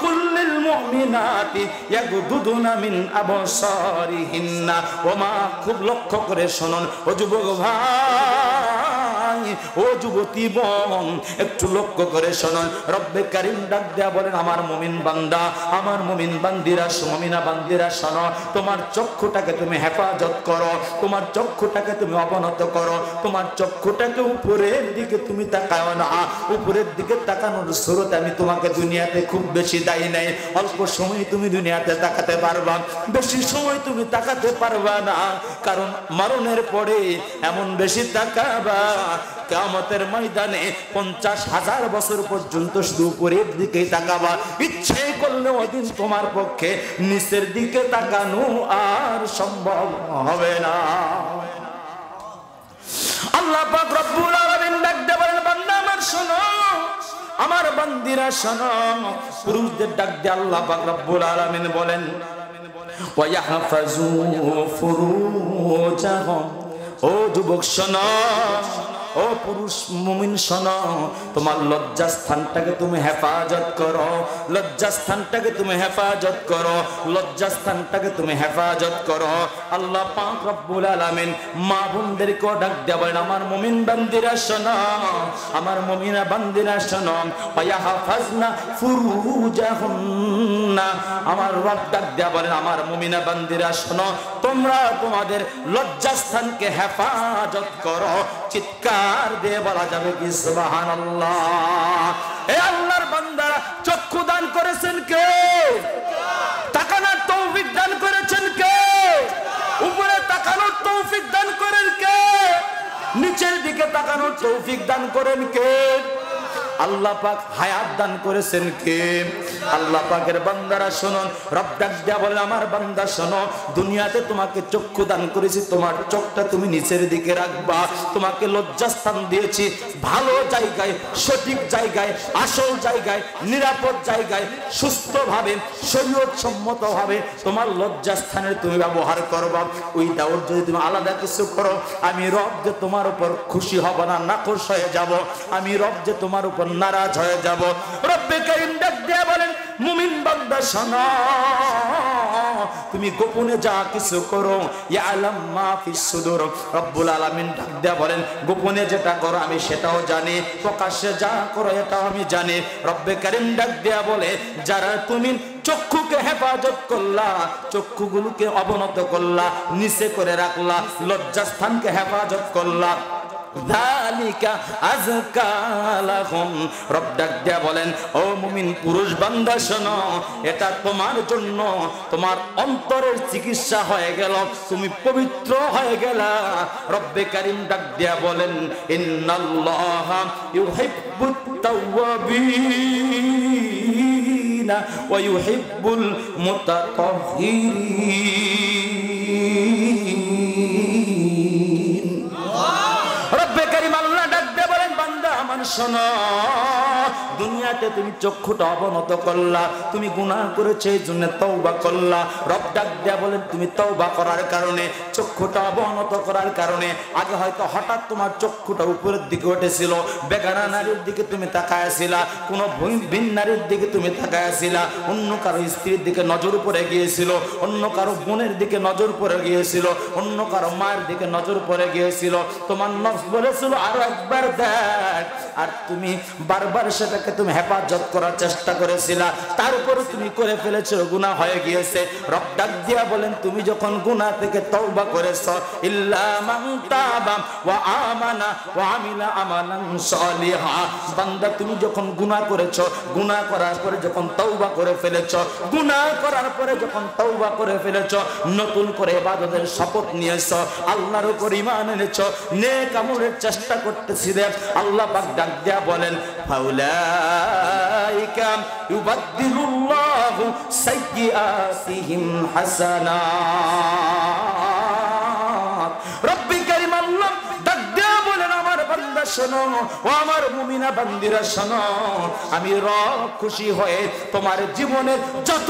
কুল্লিল মুমিনাতি ইয়াগুদুনা মিন আবসারিহিন্না। ওমা, খুব লক্ষ্য করে শুনুন ও যুবক ভাই, ও যুবতী বোন, একটু লক্ষ্য করে শুনুন। রব্বে কারীম ডাক দেয়া বলেন, আমার মুমিন বান্দা, আমার মুমিন বান্দিরা, মুমিনা বান্দিরা শোনো, তোমার চক্ষুটাকে তুমি হেফাজত করো, তোমার চক্ষুটাকে তুমি অবনত করো, তোমার চক্ষুটাকে উপরের দিকে তুমি তাকাও না। উপরের দিকে তাকানোর সুরত আমি তোমাকে দুনিয়াতে খুব বেশি দেই নাই। অল্প সময় তুমি দুনিয়াতে তাকাতে পারবা, বেশি সময় তুমি তাকাতে পারবা না, কারণ মরণের পরে এমন বেশি তাকাবা, কিয়ামতের ময়দানে 50,000 বছর পর্যন্ত শুধু উপরের দিকে তাকাবা। ইচ্ছে করলে ওদিন তোমার পক্ষে নিচের দিকে তাকানো আর সম্ভব হবে না। আল্লাহ পাক রব্বুল আলামিন ডাক দিয়ে বলেন, বান্দা আমার শোনো, আমার বান্দিরা শোনো। পুরুষদের ডাক দিয়ে আল্লাহ পাক রব্বুল আলামিন বলেন, ওয়া ইয়াহফাযু ফুরুজাহুম। ও যুবক শোনো, ও পুরুষ মুমিন শোনো, তোমার লজ্জাস্থানটাকে তুমি হেফাজত করো, লজ্জাস্থানটাকে তুমি হেফাজত করো, লজ্জাস্থানটাকে তুমি হেফাজত করো। আল্লাহ পাক রব্বুল আলামিন মা বোনদেরকে ডাক দেয়া বলেন, আমার মুমিন বান্দিরা শোনো, আমার মুমিনা বান্দিরা শোনো, ওয়ায়াহফাজনা ফুরুজাহুন্না। আমার রব ডাক দেয়া বলেন, আমার মুমিনা বান্দিরা শোনো, তোমরা তোমাদের লজ্জাস্থানকে হেফাজত করো। চিৎকার দিয়ে বলা যাবে কি সুবহানাল্লাহ। এ আল্লাহর বান্দারা, চক্ষু দান করেছেন কে? তাকানোর তৌফিক দান করেছেন কে? উপরে তাকানোর তৌফিক দান করেন কে? নিচের দিকে তাকানোর তৌফিক দান করেন কে? আল্লাহ পাক হায়াত দান করেছেন কে? আল্লাহ পাকের বান্দারা শুনুন, রব ডাক দেয়া বলে, আমার বান্দা শোনো, দুনিয়াতে তোমাকে চক্ষু দান করেছি, তোমার চোখটা তুমি নিচের দিকে রাখবা। তোমাকে লজ্জাস্থান দিয়েছি, ভালো জায়গায়, সঠিক জায়গায়, আসল জায়গায়, নিরাপদ জায়গায়, সুস্থভাবে, শরীয়ত সম্মতভাবে তোমার লজ্জাস্থানের তুমি ব্যবহার করবা। ওই দাওয়াত যদি তুমি আলাদা কিছু করো, আমি রব যে তোমার উপর খুশি হব না, নাখোশ হয়ে যাব, আমি রব যে তোমার উপর নারাজ হয়ে যাব। রব্বে কারীম ডাক দেয়া বলেন, মুমিন বান্দা শোনো, তুমি গোপনে যা কিছু করো, ইয়ালাম মা ফিস সুদুর। রব্বুল আলামিন ডাক দেয়া বলেন, গোপনে যেটা করো আমি সেটাও জানি, প্রকাশ্যে যা করো এটাও আমি জানি। রব্বে কারীম ডাক দেয়া বলে, যারা তুমি চক্ষুকে হেফাজত করলা, চক্ষুগুলোকে অবনত করলা, নিচে করে রাখলা, লজ্জাস্থানকে হেফাজত করলা, যালিকা আযকা লাহুম। রব ডাক দেয়া বলেন, ও মুমিন পুরুষ বান্দা শোনো, এটা তোমার জন্য তোমার অন্তরের চিকিৎসা হয়ে গেল, তুমি পবিত্র হয়ে গেলা। রব্বে কারীম ডাক দেয়া বলেন, ইন্নাল্লাহা ইউহিব্বুত তাওয়াবিন তাওয়াবিনা ওয়া ইউহিব্বুল মুতাতাহহিরিন। রব্বে কারীম আল্লাহ ডাক দিয়ে বলেন, বান্দা আমার শোনো, দুনিয়াতে তুমি চক্ষুটা অবনত করলা, তুমি গুনাহ করেছো এই জন্য তওবা করলা। রব ডাক দেয়া বলেন, তুমি তওবা করার কারণে, চক্ষুটা অবনত করার কারণে, আগে হয়তো হঠাৎ তোমার চক্ষুটা উপরের দিকে উঠেছিল, বেগানা নারীর দিকে তুমি তাকায়াছিলা, কোনো ভিন নারীর দিকে তুমি তাকায়াছিলা, অন্য কারো স্ত্রীর দিকে নজর পড়ে গিয়েছিল, অন্য কারো বোনের দিকে নজর পড়ে গিয়েছিল, অন্য কারো মায়ের দিকে নজর পড়ে গিয়েছিল। তোমার নফস বলেছিল আরো একবার দেখ, আর তুমি বারবার সেটাকে তুমি হেফাজত করার চেষ্টা করেছিলা, তারপরে তুমি করে ফেলেছো, গুনাহ হয়ে গিয়েছে। রব ডাক দিয়া বলেন, তুমি যখন গুনাহ থেকে তওবা করেছো, ইল্লা মান তাবা ওয়া আমানা ওয়া আমিলা আমালান সালিহা, বান্দা তুমি যখন গুনাহ করেছো, গুনাহ করার পরে যখন তওবা করে ফেলেছো, গুনাহ করার পরে যখন তওবা করে ফেলেছো, নতুন করে ইবাদতের শপথ নিয়েছো, আল্লাহর উপর ঈমান এনেছো, নেক আমলের চেষ্টা করতেছিলে, আল্লাহ পাক ডাক দিয়া বলেন, ফাউলাইকা ইউবাদদিলুল্লাহু সাইয়্যাতিহিম হাসানাত। রব্বি কারীম আল্লাহ ডাক দিয়া বলেন, আমার বান্দা শোনো, ও আমার মুমিনা বান্দিরা শোনো, আমি রব খুশি হয়ে তোমার জীবনের যত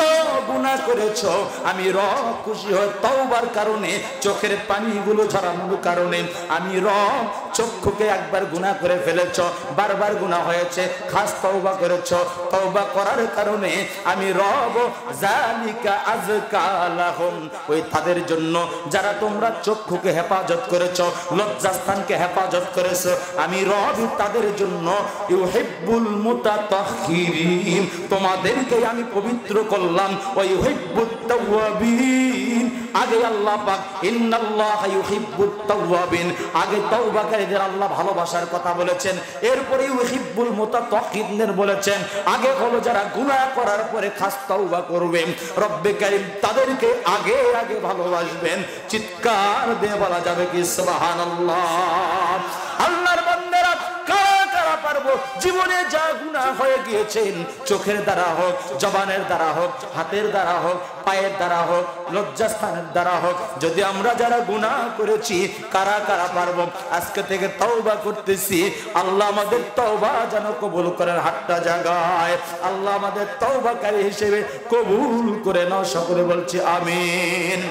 গুনাহ করেছো, আমি রব খুশি হয়ে তওবার কারণে, চোখের পানিগুলো ঝরানোর কারণে, আমি রব চক্ষুকে একবার গুনাহ করে ফেলেছো, বারবার গুনাহ হয়েছে, খাস তওবা করেছো, তওবা করার কারণে আমি রব জালিকা আযকা লাহুম, ওই তাদের জন্য যারা তোমরা চক্ষুকে হেফাজত করেছো, লজ্জাস্থানকে হেফাজত করেছো, আমি রব তাদের জন্য ইউহিব্বুল মুতাতাহহিরিন, তোমাদেরকে আমি পবিত্র করলাম, ওয়া ইউহিব্বুত তাওয়াবিন। আগে আল্লাহ পাক ইন্নাল্লাহা ইউহিব্বুত তাওয়াবিন, আগে তওবাকারীদের আল্লাহ ভালোবাসার কথা বলেছেন, এরপরে ইউহিব্বুল মুতাতাহহিরিন বলেছেন, আগে হলো যারা গুনাহ করার পরে খাস তওবা করবে, রব্বে কারীম তাদেরকে আগে আগে ভালোবাসবেন। চিৎকার দিয়ে বলা যাবে কি সুবহানাল্লাহ। আল্লাহর বান্দারা কারা কারা পারবো জীবনে যা গুনাহ হয়ে গিয়েছেন, চোখের দ্বারা হোক, জবানের দ্বারা হোক, হাতের দ্বারা হোক, পায়ের দ্বারা হোক, লজ্জাস্থানের দ্বারা হোক, যদি আমরা যারা গুনাহ করেছি, কারা কারা পারবো আজকে থেকে তওবা করতেছি, আল্লাহ আমাদের তওবা যেন কবুল করেন, হাতটা জাগায়, আল্লাহ আমাদের তওবাকারী হিসেবে কবুল করে নাও, সকলে বলছি আমিন।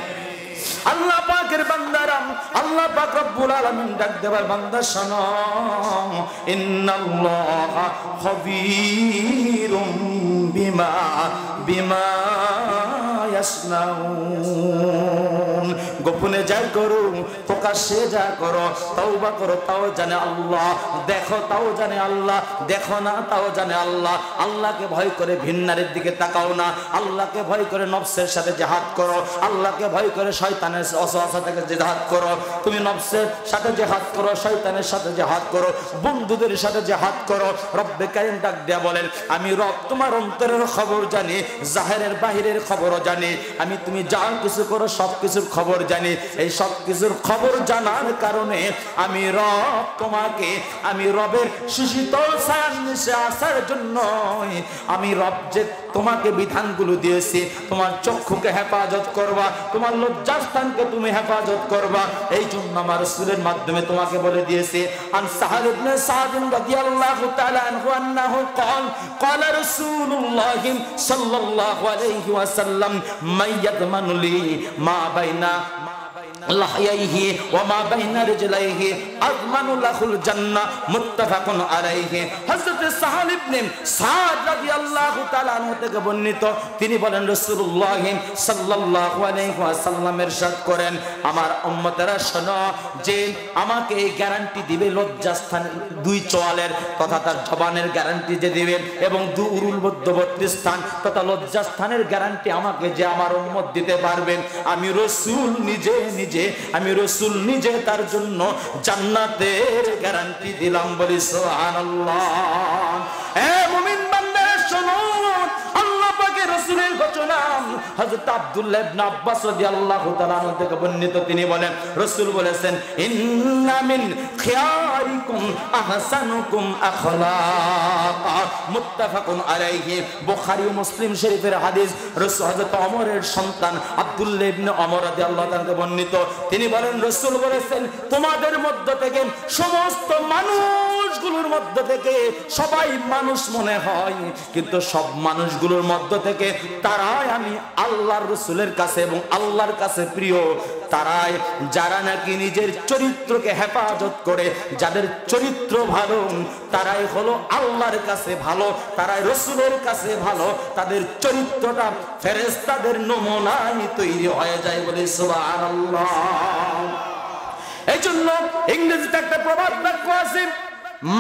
আল্লাহ পাকের বান্দারা, আল্লাহ পাক রব্বুল আলামিন ডাক দেবার, বান্দা শোনো, ইন্নাল্লাহা খাবীরুম বিমা ইয়াসনাউন, গোপনে যা করো, প্রকাশ্যে যা করো, তওবা করো তাও জানে আল্লাহ, দেখো তাও জানে আল্লাহ, দেখো না তাও জানে আল্লাহ। আল্লাহকে ভয় করে ভিন নারীর দিকে তাকাও না, আল্লাহকে ভয় করে নফসের সাথে জিহাদ করো, আল্লাহকে ভয় করে শয়তানের ওয়াসওয়াসা থেকে জিহাদ করো। তুমি নফসের সাথে জিহাদ করো, শয়তানের সাথে জিহাদ করো, বন্ধুদের সাথে জিহাদ করো। রব্বে কারীম ডাক দেয়া বলেন, আমি রব তোমার অন্তরের খবর জানি, জাহেরের বাহিরের খবরও জানি, আমি তুমি যা কিছু করো সব কিছুর খবর জানি। এই সব কিছুর খবর জানার কারণে আমি রব তোমাকে, আমি রবের সুশীতল ছায়ার নিচে আসার জন্য আমি রব যে তোমাকে বিধানগুলো দিয়েছি, তোমার চক্ষুকে হেফাজত করবা, তোমার লজ্জাস্থানকে তুমি হেফাজত করবা, এই জন্য আমার রাসূলের মাধ্যমে তোমাকে বলে দিয়েছে। আন সাহাল ইবনে সাদ রাদিয়াল্লাহু তাআলা আনহু আন্নাহু ক্বালা রাসূলুল্লাহ সাল্লাল্লাহু আলাইহি ওয়াসাল্লাম মাইয়াদমানু লি মা বাইনা লাহইহি ওয়া মা বাইনা রিজলাইহি আযমানু লাহুল জান্নাহ, মুত্তাফাকুন আলাইহি। হযরত সাহাল ইবনে সাদ রাদিয়াল্লাহু তাআলা আনহু থেকে বর্ণিত, তিনি বলেন রাসূলুল্লাহ সাল্লাল্লাহু আলাইহি ওয়াসাল্লাম ইরশাদ করেন, আমার উম্মতেরা শোনো, যে আমাকে এই গ্যারান্টি দিবে লজ্জাস্থান দুই চোয়ালের তথা তার জবানের গ্যারান্টি যে দিবে, এবং দুরুল মধ্যবর্তী স্থান তথা লজ্জাস্থানের গ্যারান্টি আমাকে যে আমার উম্মত দিতে পারবেন, আমি রাসূল নিজে আমি রাসূল নিজে তার জন্য জান্নাতের গ্যারান্টি দিলাম। বলি সুবহানাল্লাহ। এ মুমিন বান্দা শোনো, আল্লাহ পাকের রাসূলের ঘোষণা। হযরত আব্দুল্লাহ ইবনে আব্বাস রাদিয়াল্লাহু তাআলা থেকে বর্ণিত, তিনি বলেন রাসূল বলেছেন, ইন্না মিন খিয়ার খিয়ারিকুম আহসানুকুম আখলাকা মুত্তাফাকুন আলাইহি বুখারী ও মুসলিম শরীফের হাদিস। রাসূল হযরত ওমরের সন্তান আব্দুল্লাহ ইবনে ওমর রাদিয়াল্লাহু তাআলা বর্ণিত, তিনি বলেন রাসূল বলেছেন তোমাদের মধ্য থেকে সমস্ত মানুষগুলোর মধ্য থেকে সবাই মানুষ মনে হয়, কিন্তু সব মানুষগুলোর মধ্য থেকে তারাই আমি আল্লাহর রাসূলের কাছে এবং আল্লাহর কাছে প্রিয় তারাই যারা নাকি নিজের চরিত্রকে হেফাজত করে, যাদের চরিত্র ভালো তারাই হলো আল্লাহর কাছে ভালো, তারাই রাসূলের কাছে ভালো, তাদের চরিত্রটা ফেরেশতাদের নমুনায় তৈরি হয়ে যায় বলে সুবহানাল্লাহ। এই জন্য ইংরেজিতে একটা প্রবাদ বাক্য আছে,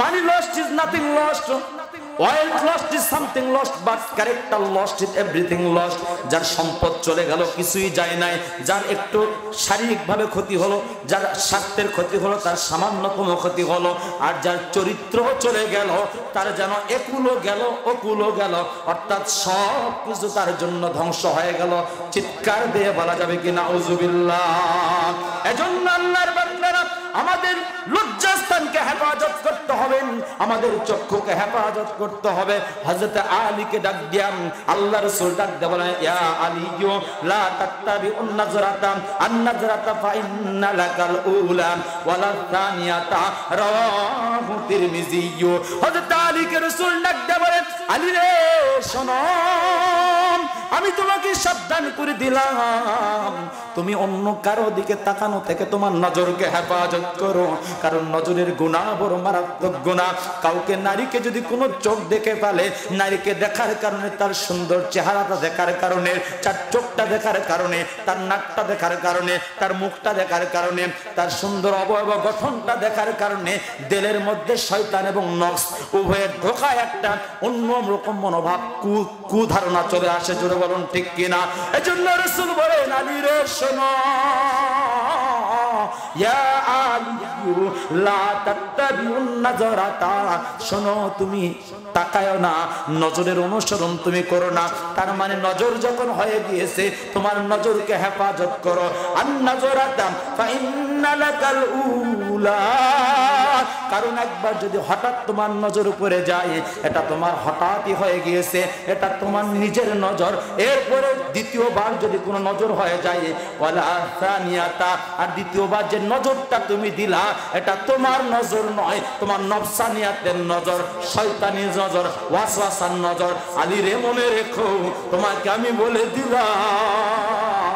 money lost is nothing lost, wealth lost is something lost, but character lost is everything lost. যার সম্পদ চলে গেল কিছুই যায় নাই, যার একটু শারীরিকভাবে ক্ষতি হলো, যার স্বাস্থ্যের ক্ষতি হলো, তার সামান্যতম ক্ষতি হলো, আর যার চরিত্র চলে গেল তার যেন একুলো গেল ওকুলো গেল, অর্থাৎ সব কিছু তার জন্য ধ্বংস হয়ে গেল। চিৎকার দিয়ে বলা যাবে কি নাউজুবিল্লাহ। এজন্য আল্লাহর বান্দারা আমাদের লজ্জাস্থানকে হেফাজত করতে হবে, আমাদের চক্ষুকে হেফাজত করতে হবে। হযরত আলীকে ডাক দিয়াম আল্লাহ রাসূল ডাক দিয়ে বলেন, ইয়া আলিয়্যু লা তাত্তাবিউন নাজরাতা আন-নাজরাতা ফা ইন্না লাকাল উলা ওয়ালা সানিয়াতা রাওয়াহু তিরমিজিয়্যু। হযরত আলীকে রাসূল ডাক দিয়ে বলেন, আলী রে শোনো, আমি তোমাকে সাবধান করে দিলাম, তুমি অন্য কারো দিকে তাকানো থেকে তোমার নজরকে হেফাজত করো, কারণ নজরের গুনাহ বড় মারাত্মক গুনাহ। কাউকে নারীকে যদি কোনো চোখ দেখে ফেলে, নারীকে দেখার কারণে, তার সুন্দর চেহারাটা দেখার কারণে, তার চোখটা দেখার কারণে, তার নাকটা দেখার কারণে, তার মুখটা দেখার কারণে, তার সুন্দর অবয়ব গঠনটা দেখার কারণে দিলের মধ্যে শয়তান এবং নফস উভয়ের ধোঁকায় একটা অন্যরকম মনোভাব, কুধারণা চলে আসে। জোরে বলুন ঠিক কিনা? এজন্য রাসূল বলেন, আলী রে শোনো, ইয়া আলিয়্যু লা তাত্তাবিউন নাজরাতা, শোনো তুমি তাকায়ও না, নজরের অনুসরণ তুমি করো না। তার মানে নজর যখন হয়ে গিয়েছে, তোমার নজরকে হেফাজত করো। আন নাজরাতা ফা ইন্না লাকাল উলা, কারণ একবার যদি হঠাৎ তোমার নজর উপরে যায়, এটা তোমার হঠাৎই হয়ে গিয়েছে, এটা তোমার নিজের নজর। এরপরে দ্বিতীয়বার যদি কোনো নজর হয়ে যায়, ওয়ালা সানিয়াতা, আর দ্বিতীয়বার যে নজরটা তুমি দিলা এটা তোমার নজর নয়, তোমার নফসানিয়াতের নজর, শয়তানি নজর, ওয়াসওয়াসার নজর। আলী রে মনে রেখো, তোমাকে আমি বলে দিলাম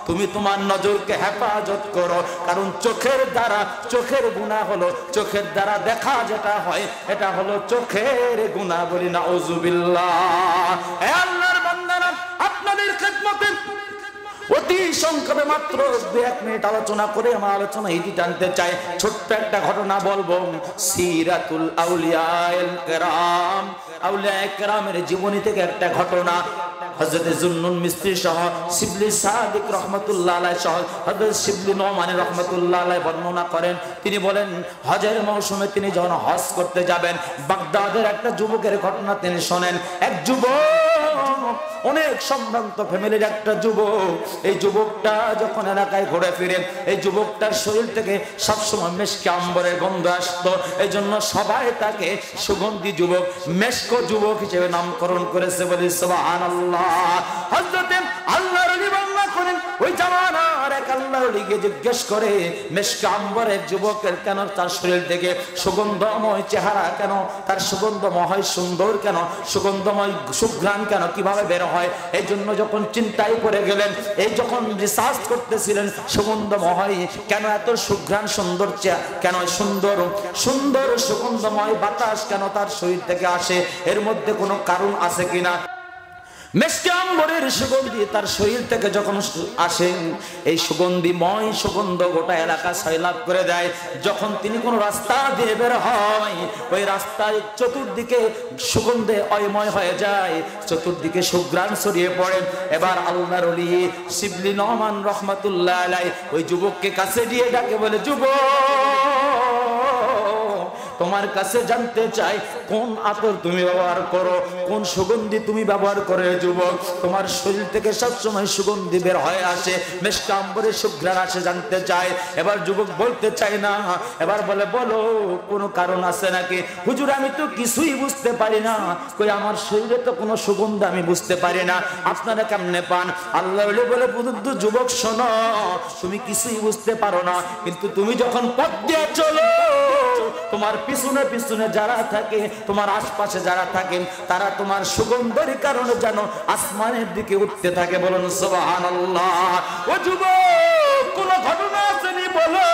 তুমি তোমার নজরকে হেফাজত করো, কারণ চোখের দ্বারা, চোখের গুনাহ হলো, চোখের দ্বারা দেখা যেটা হয় এটা হলো চোখের গুনাহ। বলি নাউজুবিল্লাহ। হে আল্লাহর বান্দারা, আপনাদের খিদমতে অতি সংক্ষেপে মাত্র 2-1 মিনিট আলোচনা করে আমার আলোচনা ইতি টানতে চাই। ছোট্ট একটা ঘটনা বলবো, সিরাতুল আউলিয়ায়ে কেরাম, আউলিয়ায়ে কেরামের জীবনী থেকে একটা ঘটনা। হযরত জুন্নুন মিস্ত্রি সহ শিবলি সাদিক রাহমাতুল্লাহ আলাইহি সহ হযরত শিবলি নোমানী রাহমাতুল্লাহ আলাইহি বর্ণনা করেন, তিনি বলেন হজের মৌসুমে তিনি যখন হজ করতে যাবেন, বাগদাদের একটা যুবকের ঘটনা তিনি শোনেন। এক যুবক, অনেক সম্ভ্রান্ত ফ্যামিলির একটা যুবক, এই যুবকটা যখন এলাকায় ঘুরে ফিরেন, এই যুবকটার শরীর থেকে সবসময় মেশকে আম্বরের গন্ধ আসতো। এই জন্য সবাই তাকে সুগন্ধি যুবক, মেশকো যুবক হিসেবে নামকরণ করেছে। বলি সুবহানাল্লাহ। হযরতে আল্লাহর ওলি বর্ণনা করেন, ওই জামানার এক আল্লাহর ওলিকে জিজ্ঞেস করে, মেশকে আম্বরের যুবকের কেন তার শরীর থেকে সুগন্ধময় চেহারা কেন, তার সুগন্ধময় সুন্দর কেন, সুগন্ধময় সুঘ্রাণ কেন, কিভাবে বের হয়? এই জন্য যখন চিন্তায় পড়ে গেলেন, এই যখন রিসার্চ করতেছিলেন সুগন্ধময় কেন, এত সুঘ্রাণ সুন্দর কেন, সুন্দর সুন্দর সুগন্ধময় বাতাস কেন তার শরীর থেকে আসে, এর মধ্যে কোনো কারণ আছে কিনা? মেশকে আম্বরের সুগন্ধি তার শরীর থেকে যখন আসে, এই সুগন্ধিময় সুগন্ধ গোটা এলাকা সয়লাভ করে দেয়। যখন তিনি কোনো রাস্তা দিয়ে বের হয়, ওই রাস্তায় চতুর্দিকে সুগন্ধে অয়ময় হয়ে যায়, চতুর্দিকে সুঘ্রাণ ছড়িয়ে পড়ে। এবার আল্লাহর ওলি শিবলি নোমান রাহমাতুল্লাহ আলাইহি ওই যুবককে কাছে দিয়ে ডাকে, বলে, যুবক তোমার কাছে জানতে চাই কোন আতর তুমি ব্যবহার করো, কোন সুগন্ধি তুমি ব্যবহার করে যুবক? তোমার শরীর থেকে সবসময় সুগন্ধি বের হয়ে আসে, মেশকা আম্বরের সুঘ্রাণ আসে, জানতে চাই। এবার যুবক বলতে চাই না, এবার বলে বলো কোনো কারণ আছে নাকি? হুজুর আমি তো কিছুই বুঝতে পারি না, কই আমার শরীরে তো কোনো সুগন্ধ আমি বুঝতে পারি না, আপনারা কেমনে পান? আল্লাহ বলে বুদ্ধ যুবক শোনো, তুমি কিছুই বুঝতে পারো না, কিন্তু তুমি যখন পথ দিয়ে চলো তোমার পিছনে পিছনে যারা থাকে, তোমার আশপাশে যারা থাকে, তারা তোমার সুগন্ধের কারণে যেন আসমানের দিকে উঠতে থাকে। বলুন সুবহানাল্লাহ। ও যুবক কোন ঘটনা আসেনি, বলো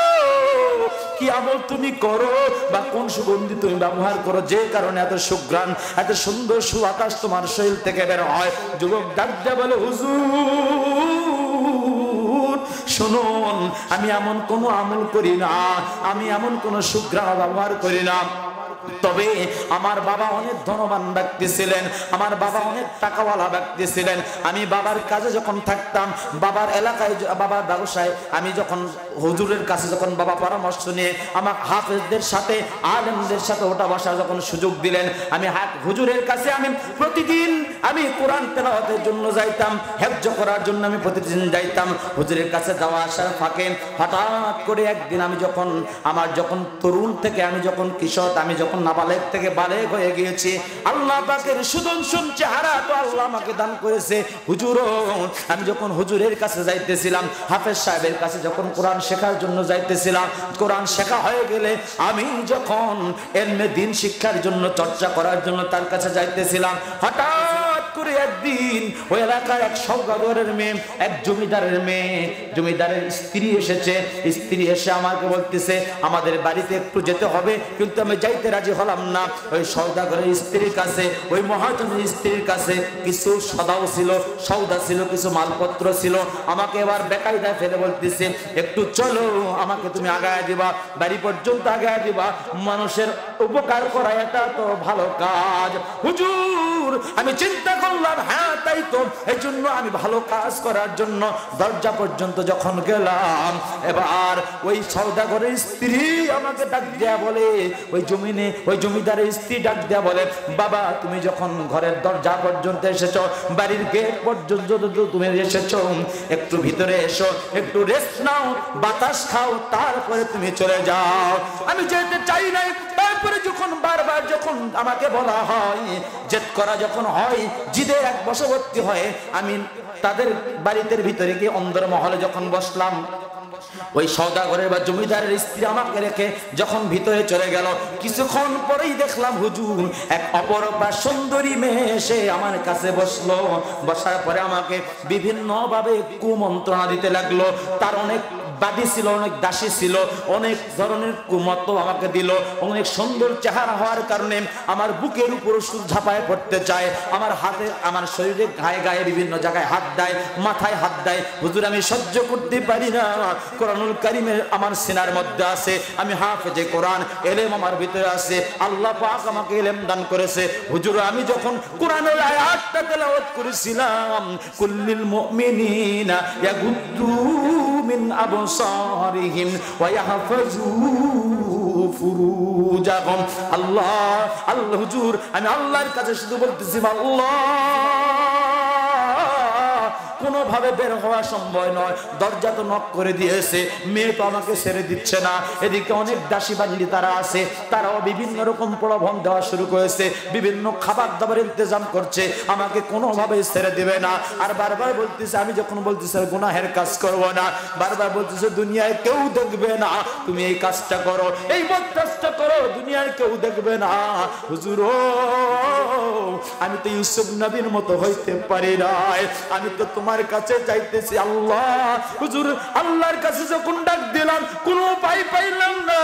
কি আমল তুমি করো বা কোন সুগন্ধি তুমি ব্যবহার করো যে কারণে এত সুঘ্রাণ, এত সুন্দর সুবাতাস তোমার শরীর থেকে বের হয়? যুবক ডাক দিয়ে বলে হুজুর শুনুন, আমি এমন কোনো আমল করি না, আমি এমন কোনো সুঘ্রাণ ব্যবহার করি না, তবে আমার বাবা অনেক ধনবান ব্যক্তি ছিলেন, আমার বাবা অনেক টাকাওয়ালা ব্যক্তি ছিলেন। আমি বাবার কাজে যখন থাকতাম, বাবার এলাকায়, বাবার ব্যবসায়, আমি যখন হুজুরের কাছে যখন বাবা পরামর্শ নিয়ে আমার হাফেজদের সাথে আলেমদের সাথে ওঠা বসার যখন সুযোগ দিলেন, আমি হুজুরের কাছে আমি প্রতিদিন আমি কোরআন তেলাওয়াতের জন্য যাইতাম, হেফজ করার জন্য আমি প্রতিদিন যাইতাম। হুজুরের কাছে যাওয়া আসার ফাঁকে হঠাৎ করে একদিন আমি যখন আমার যখন তরুণ থেকে আমি যখন কিশোর, আমি যখন নাবালেগ থেকে বালেগ হয়ে গিয়েছি, আল্লাহ পাকের সুদর্শন চেহারা তো আল্লাহ আমাকে দান করেছে। হুজুর আমি যখন হুজুরের কাছে যাইতেছিলাম, হাফেজ সাহেবের কাছে যখন কোরআন শেখার জন্য যাইতেছিলাম, কোরআন শেখা হয়ে গেলে আমি যখন এলমে দ্বীন শিক্ষার জন্য চর্চা করার জন্য তার কাছে যাইতেছিলাম, হঠাৎ করে একদিন ওই এলাকায় এক সওদাগরের মেয়ে, এক জমিদারের মেয়ে, জমিদারের স্ত্রী এসেছে। স্ত্রী এসে আমাকে বলতেছে আমাদের বাড়িতে একটু যেতে হবে, কিন্তু আমি যাইতে রাজি হলাম না। ওই সওদাগরের স্ত্রীর কাছে, ওই মহাজনের স্ত্রীর কাছে কিছু সদাও ছিল, সওদা ছিল, কিছু মালপত্র ছিল। আমাকে এবার বেকায়দায় ফেলে বলতেছে একটু চলো, আমাকে তুমি আগায় দিবা, বাড়ি পর্যন্ত আগায় দিবা, মানুষের উপকার করা এটা তো ভালো কাজ। হুজুর আমি চিন্তা করলাম হ্যাঁ তাই তো, এই জন্য আমি ভালো কাজ করার জন্য দরজা পর্যন্ত যখন গেলাম, এবার ওই সওদাগরের স্ত্রী আমাকে ডাক দেয়া বলে, ওই জমিদারের স্ত্রী ডাক দেয়া বলে বাবা তুমি যখন ঘরের দরজা পর্যন্ত এসেছো, বাড়ির গেট পর্যন্ত তুমি এসেছো, একটু ভিতরে এসো, একটু রেস্ট নাও, বাতাস খাও, তারপরে তুমি চলে যাও। আমি যেতে চাই নাই, তারপরে যখন বারবার যখন আমাকে বলা হয়, জেদ করা যখন হয়, জিদের এক বশবর্তী হয়ে আমি তাদের বাড়িতে ভিতরে গিয়ে অন্দর মহলে যখন বসলাম, ওই সওদাগরের বা জমিদারের স্ত্রী আমাকে রেখে যখন ভিতরে চলে গেল, কিছুক্ষণ পরেই দেখলাম হুজুর এক অপরূপা সুন্দরী মেয়ে এসে আমার কাছে বসলো। বসার পরে আমাকে বিভিন্ন ভাবে কুমন্ত্রণা দিতে লাগলো। তার অনেক বাদী ছিল, অনেক দাসী ছিল, অনেক ধরনের কুমত আমাকে দিল। অনেক সুন্দর চেহারা হওয়ার কারণে আমার বুকের উপর ঝাঁপায় পড়তে চায়, আমার হাতে, আমার শরীরে গায়ে গায়ে বিভিন্ন জায়গায় হাত দেয়, মাথায় হাত দেয়। হুজুর আমি সহ্য করতে পারি না। কোরআনুল কারীমের আমার সিনার মধ্যে আছে, আমি হাফেজে কোরআন, ইলম আমার ভিতরে আছে, আল্লাহ পাক আমাকে ইলম দান করেছে। হুজুর আমি যখন কোরআনের আয়াতটা তেলাওয়াত করেছিলাম, কুল্লিল মুমিনিনা ইয়াগুদ্দু মিন আবসারিহিম ওয়া ইয়াহফাজু ফুরুজাহুম, আল্লাহ আল্লাহ হুজুর আমি আল্লাহর কাছে শুধু বলতেছি আল্লাহ, কোনোভাবে বের হওয়া সম্ভব নয়। দরজা তো নক করে দিয়েছে, মেয়ে তো আমাকে ছেড়ে দিচ্ছে না। এদিকে অনেক দাসী বান্দি তারা আছে, তারাও বিভিন্ন রকম প্রলোভন দেওয়া শুরু করেছে, বিভিন্ন খাবার দাবার ইন্তজাম করছে, আমাকে কোনোভাবে ছেড়ে দিবে না। আর বারবার বলতেছে, আমি যখন বলতেছি গুনাহের কাজ করব না, বারবার বলতেছে দুনিয়ায় কেউ দেখবে না, তুমি এই কাজটা করো, এই কাজটা করো, দুনিয়ায় কেউ দেখবে না। হুজুর আমি তো ইউসুফ নবীর মতো হইতে পারি না, আমি তো তোমার কাছে চাইতেছি আল্লাহ। হুজুর আল্লাহর কাছে যখন ডাক দিলাম কোনো উপায় পাইলাম না।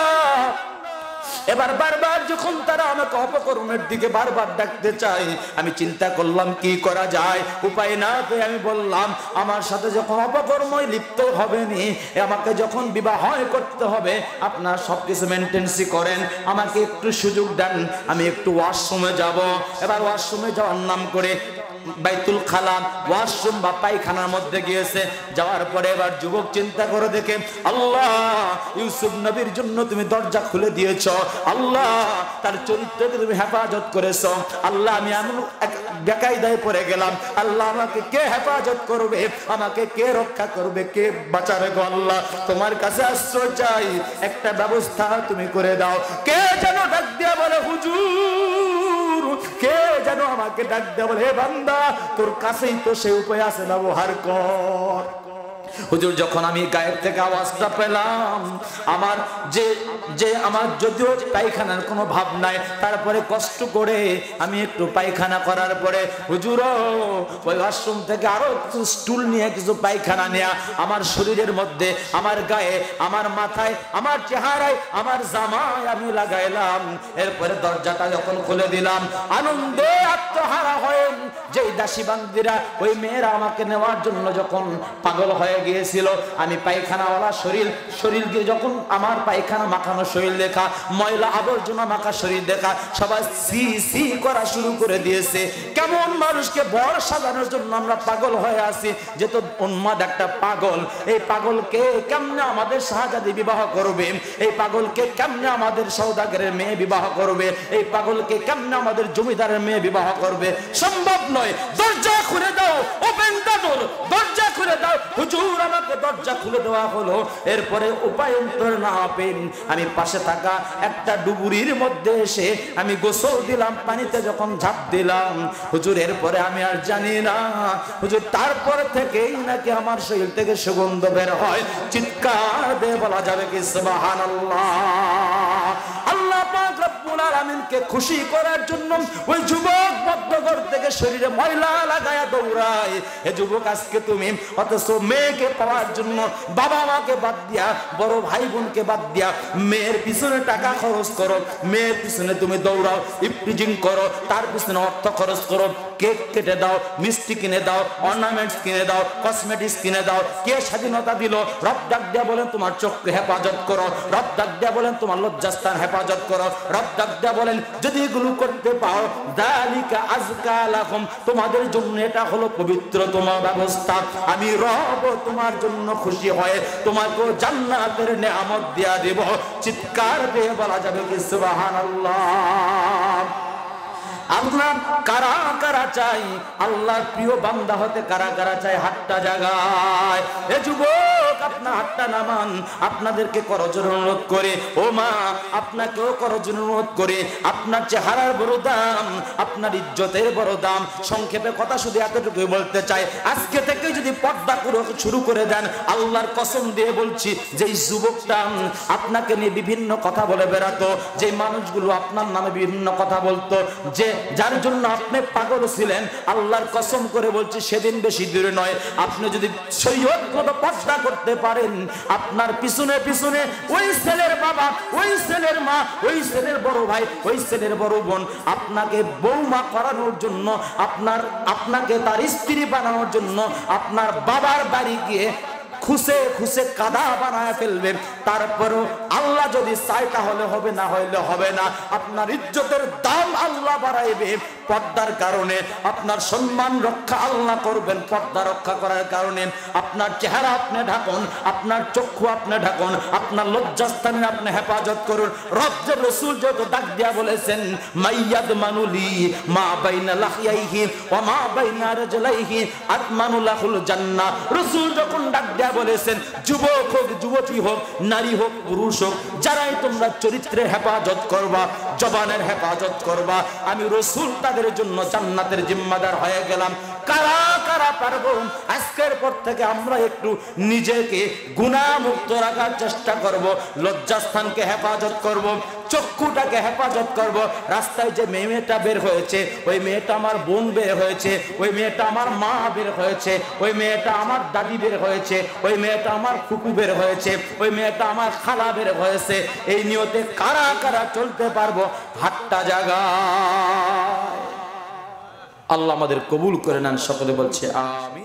এবার বারবার যখন তারা আমাকে অপকর্মের দিকে বারবার ডাকতে চায়, আমি চিন্তা করলাম কি করা যায়, উপায় না পেয়ে আমি বললাম আমার সাথে যখন অপকর্মই লিপ্ত হবেনি, আমাকে যখন বিবাহ করতে হবে, আপনার সবকিছু মেনটেন্সি করেন, আমাকে একটু সুযোগ দেন, আমি একটু ওয়াশরুমে যাব। এবার ওয়াশরুমে যাওয়ার নাম করে বাইতুল খালা, ওয়াশরুম বা পায়খানার মধ্যে গিয়েছে। যাওয়ার পরে এবার যুবক চিন্তা করে দেখে আল্লাহ ইউসুফ নবীর জন্য তুমি দরজা খুলে দিয়েছ, আল্লাহ তার চরিত্রকে তুমি হেফাজত করেছো আল্লাহ আমি এমন বেকায়দায় পড়ে গেলাম আল্লাহ আমাকে কে হেফাজত করবে আমাকে কে রক্ষা করবে কে বাঁচাবে গো আল্লাহ তোমার কাছে আশ্রয় চাই একটা ব্যবস্থা তুমি করে দাও কে যেন ডাক দিয়া বলে হুজুর কে যেন আমাকে ডাক দিয়া বলে হে বান্দা তোর কাছেই তো সেই উপায় আছে ব্যবহার কর হুজুর যখন আমি গায়েব থেকে আওয়াজটা পেলাম আমার যে আমার যদিও পায়খানার কোনো ভাব নাই তারপরে কষ্ট করে আমি একটু পায়খানা করার পরে হুজুর ওই ওয়াশরুম থেকে আরো স্টুল নিয়ে কিছু পায়খানা নেয়া আমার শরীরের মধ্যে আমার গায়ে আমার মাথায় আমার চেহারায় আমার জামায় আমি লাগাইলাম এরপরে দরজাটা যখন খুলে দিলাম আনন্দে আত্মহারা হয়ে যেই দাসী বান্দিরা ওই মেয়েরা আমাকে নেওয়ার জন্য যখন পাগল হয়ে গিয়েছিল আমি পায়খানাওয়ালা শরীর গিয়ে যখন আমার পায়খানা মাখানো শরীর দেখা ময়লা আবর্জনা মাখা শরীর দেখা সবাই সি সি করা শুরু করে দিয়েছে কেমন মানুষকে বর সাজানোর জন্য আমরা পাগল হয়ে আছি যে তো উন্মাদ একটা পাগল এই পাগলকে কেমনে আমাদের শাহজাদি বিবাহ করবে এই পাগলকে কেমনে আমাদের সওদাগরের মেয়ে বিবাহ করবে এই পাগলকে কেমনে আমাদের জমিদারের মেয়ে বিবাহ করবে সম্ভব নয় দরজা খুলে দাও ওপেন দ্য ডোর দরজা খুলে দাও হুজুর আমাকে দরজা খুলে দেওয়া হলো এরপরে উপায়ন্তর না পেন আমি পাশে থাকা একটা ডুবুরির মধ্যে এসে আমি গোসল দিলাম পানিতে যখন ঝাঁপ দিলাম হুজুর এরপরে আমি আর জানি না হুজুর তারপর থেকেই নাকি আমার শরীর থেকে সুগন্ধ বের হয় চিৎকার দিয়ে বলা যাবে কি সুবহানাল্লাহ আল্লাহ পাক রব্বুল আলামিনকে খুশি করার জন্য ওই যুবক বদ্ধঘর থেকে শরীরে ময়লা লাগায়া দৌড়ায় হে যুবক আজকে তুমি অথচ মেয়েকে পাওয়ার জন্য বাবা মাকে বাদ দিয়া বড় ভাই বোনকে বাদ দিয়া মেয়ের পিছনে টাকা খরচ করো মেয়ের পিছনে তুমি দৌড়াও ইফটিজিং করো তার পিছনে অর্থ খরচ করো কেক কেটে দাও মিষ্টি কিনে দাও অর্নামেন্টস কিনে দাও কসমেটিক্স কিনে দাও কে স্বাধীনতা দিল রব ডাক দিয়া বলেন তোমার চোখকে হেফাজত করো রব ডাক দিয়া বলেন তোমার লজ্জাস্থান হেফাজত করো রব ডাক দিয়া বলেন যদি এগুলো করতে পাও যালিকা আযকা লাকুম তোমাদের জন্য এটা হলো পবিত্রতম ব্যবস্থা আমি রব তোমার জন্য খুশি হয়ে তোমাকে জান্নাতের নেয়ামত দিয়া দেব চিৎকার দিয়ে বলা যাবে কি সুবহানাল্লাহ আপনার কারা কারা চাই আল্লাহর প্রিয় বান্দা হতে কারা কারা চাই হাতটা জাগায় এ যুবক আপনার হাতটা নামান আপনাদেরকে করজোর অনুরোধ করে ও মা আপনাকেও করজোর অনুরোধ করে আপনার চেহারার বড় দাম আপনার ইজ্জতের বড় দাম সংক্ষেপে কথা শুধু এতটুকুই বলতে চাই আজকে থেকে যদি পর্দা শুরু করে দেন আল্লাহর কসম দিয়ে বলছি যে যুবকটা আপনাকে নিয়ে বিভিন্ন কথা বলে বেড়াতো যে মানুষগুলো আপনার নামে বিভিন্ন কথা বলতো যে যার জন্য আপনি পাগল ছিলেন আল্লাহর কসম করে বলছি সেদিন বেশি দূরে নয় আপনি যদি শরীয়ত মতো পর্দা করতে পারেন আপনার পিছনে পিছনে ওই ছেলের বাবা ওই ছেলের মা ওই ছেলের বড় ভাই ওই ছেলের বড় বোন আপনাকে বৌমা করানোর জন্য আপনাকে তার স্ত্রী বানানোর জন্য আপনার বাবার বাড়ি গিয়ে খুশে খুশে কাদা বানায় ফেলবে তারপরও আল্লাহ যদি চায় তাহলে হবে না হইলে হবে না আপনার ইজ্জতের দাম আল্লাহ বাড়াইবে পর্দার কারণে আপনার সম্মান রক্ষা আল্লাহ করবেন পর্দা রক্ষা করার কারণে আপনার চেহারা আপনি ঢাকুন আপনার চক্ষু আপনি ঢাকুন আপনার লজ্জাস্থানে আপনি হেফাজত করুন রব্বের রাসূল যত ডাক দিয়া বলেছেন মাইয়াদ মানুলি মা বাইনা লাহিয়াইহি ওয়া মা বাইনা রাজলাইহি আতমানু লাহুল জান্নাহ রাসূল যখন ডাক দিয়া বলেছেন যুবক হোক যুবতী হোক নারী হোক পুরুষ হোক যারাই তোমরা চরিত্রের হেফাজত করবা জবানের হেফাজত করবা আমি রাসূল তাদের জন্য জান্নাতের জিম্মাদার হয়ে গেলাম কারা কারা পারবো আজকের পর থেকে আমরা একটু নিজেকে গুনাহ মুক্ত রাখার চেষ্টা করব লজ্জাস্থানকে হেফাজত করব চক্ষুটাকে হেফাজত করব রাস্তায় যে মেয়েটা বের হয়েছে ওই মেয়েটা আমার বোন বের হয়েছে ওই মেয়েটা আমার মা বের হয়েছে ওই মেয়েটা আমার দাদি বের হয়েছে ওই মেয়েটা আমার ফুপু বের হয়েছে ওই মেয়েটা আমার খালা বের হয়েছে এই নিয়তে কারা কারা চলতে পারবো হাতটা জাগায় আল্লাহ আমাদের কবুল করে নেন সকলে বলছে আমিন।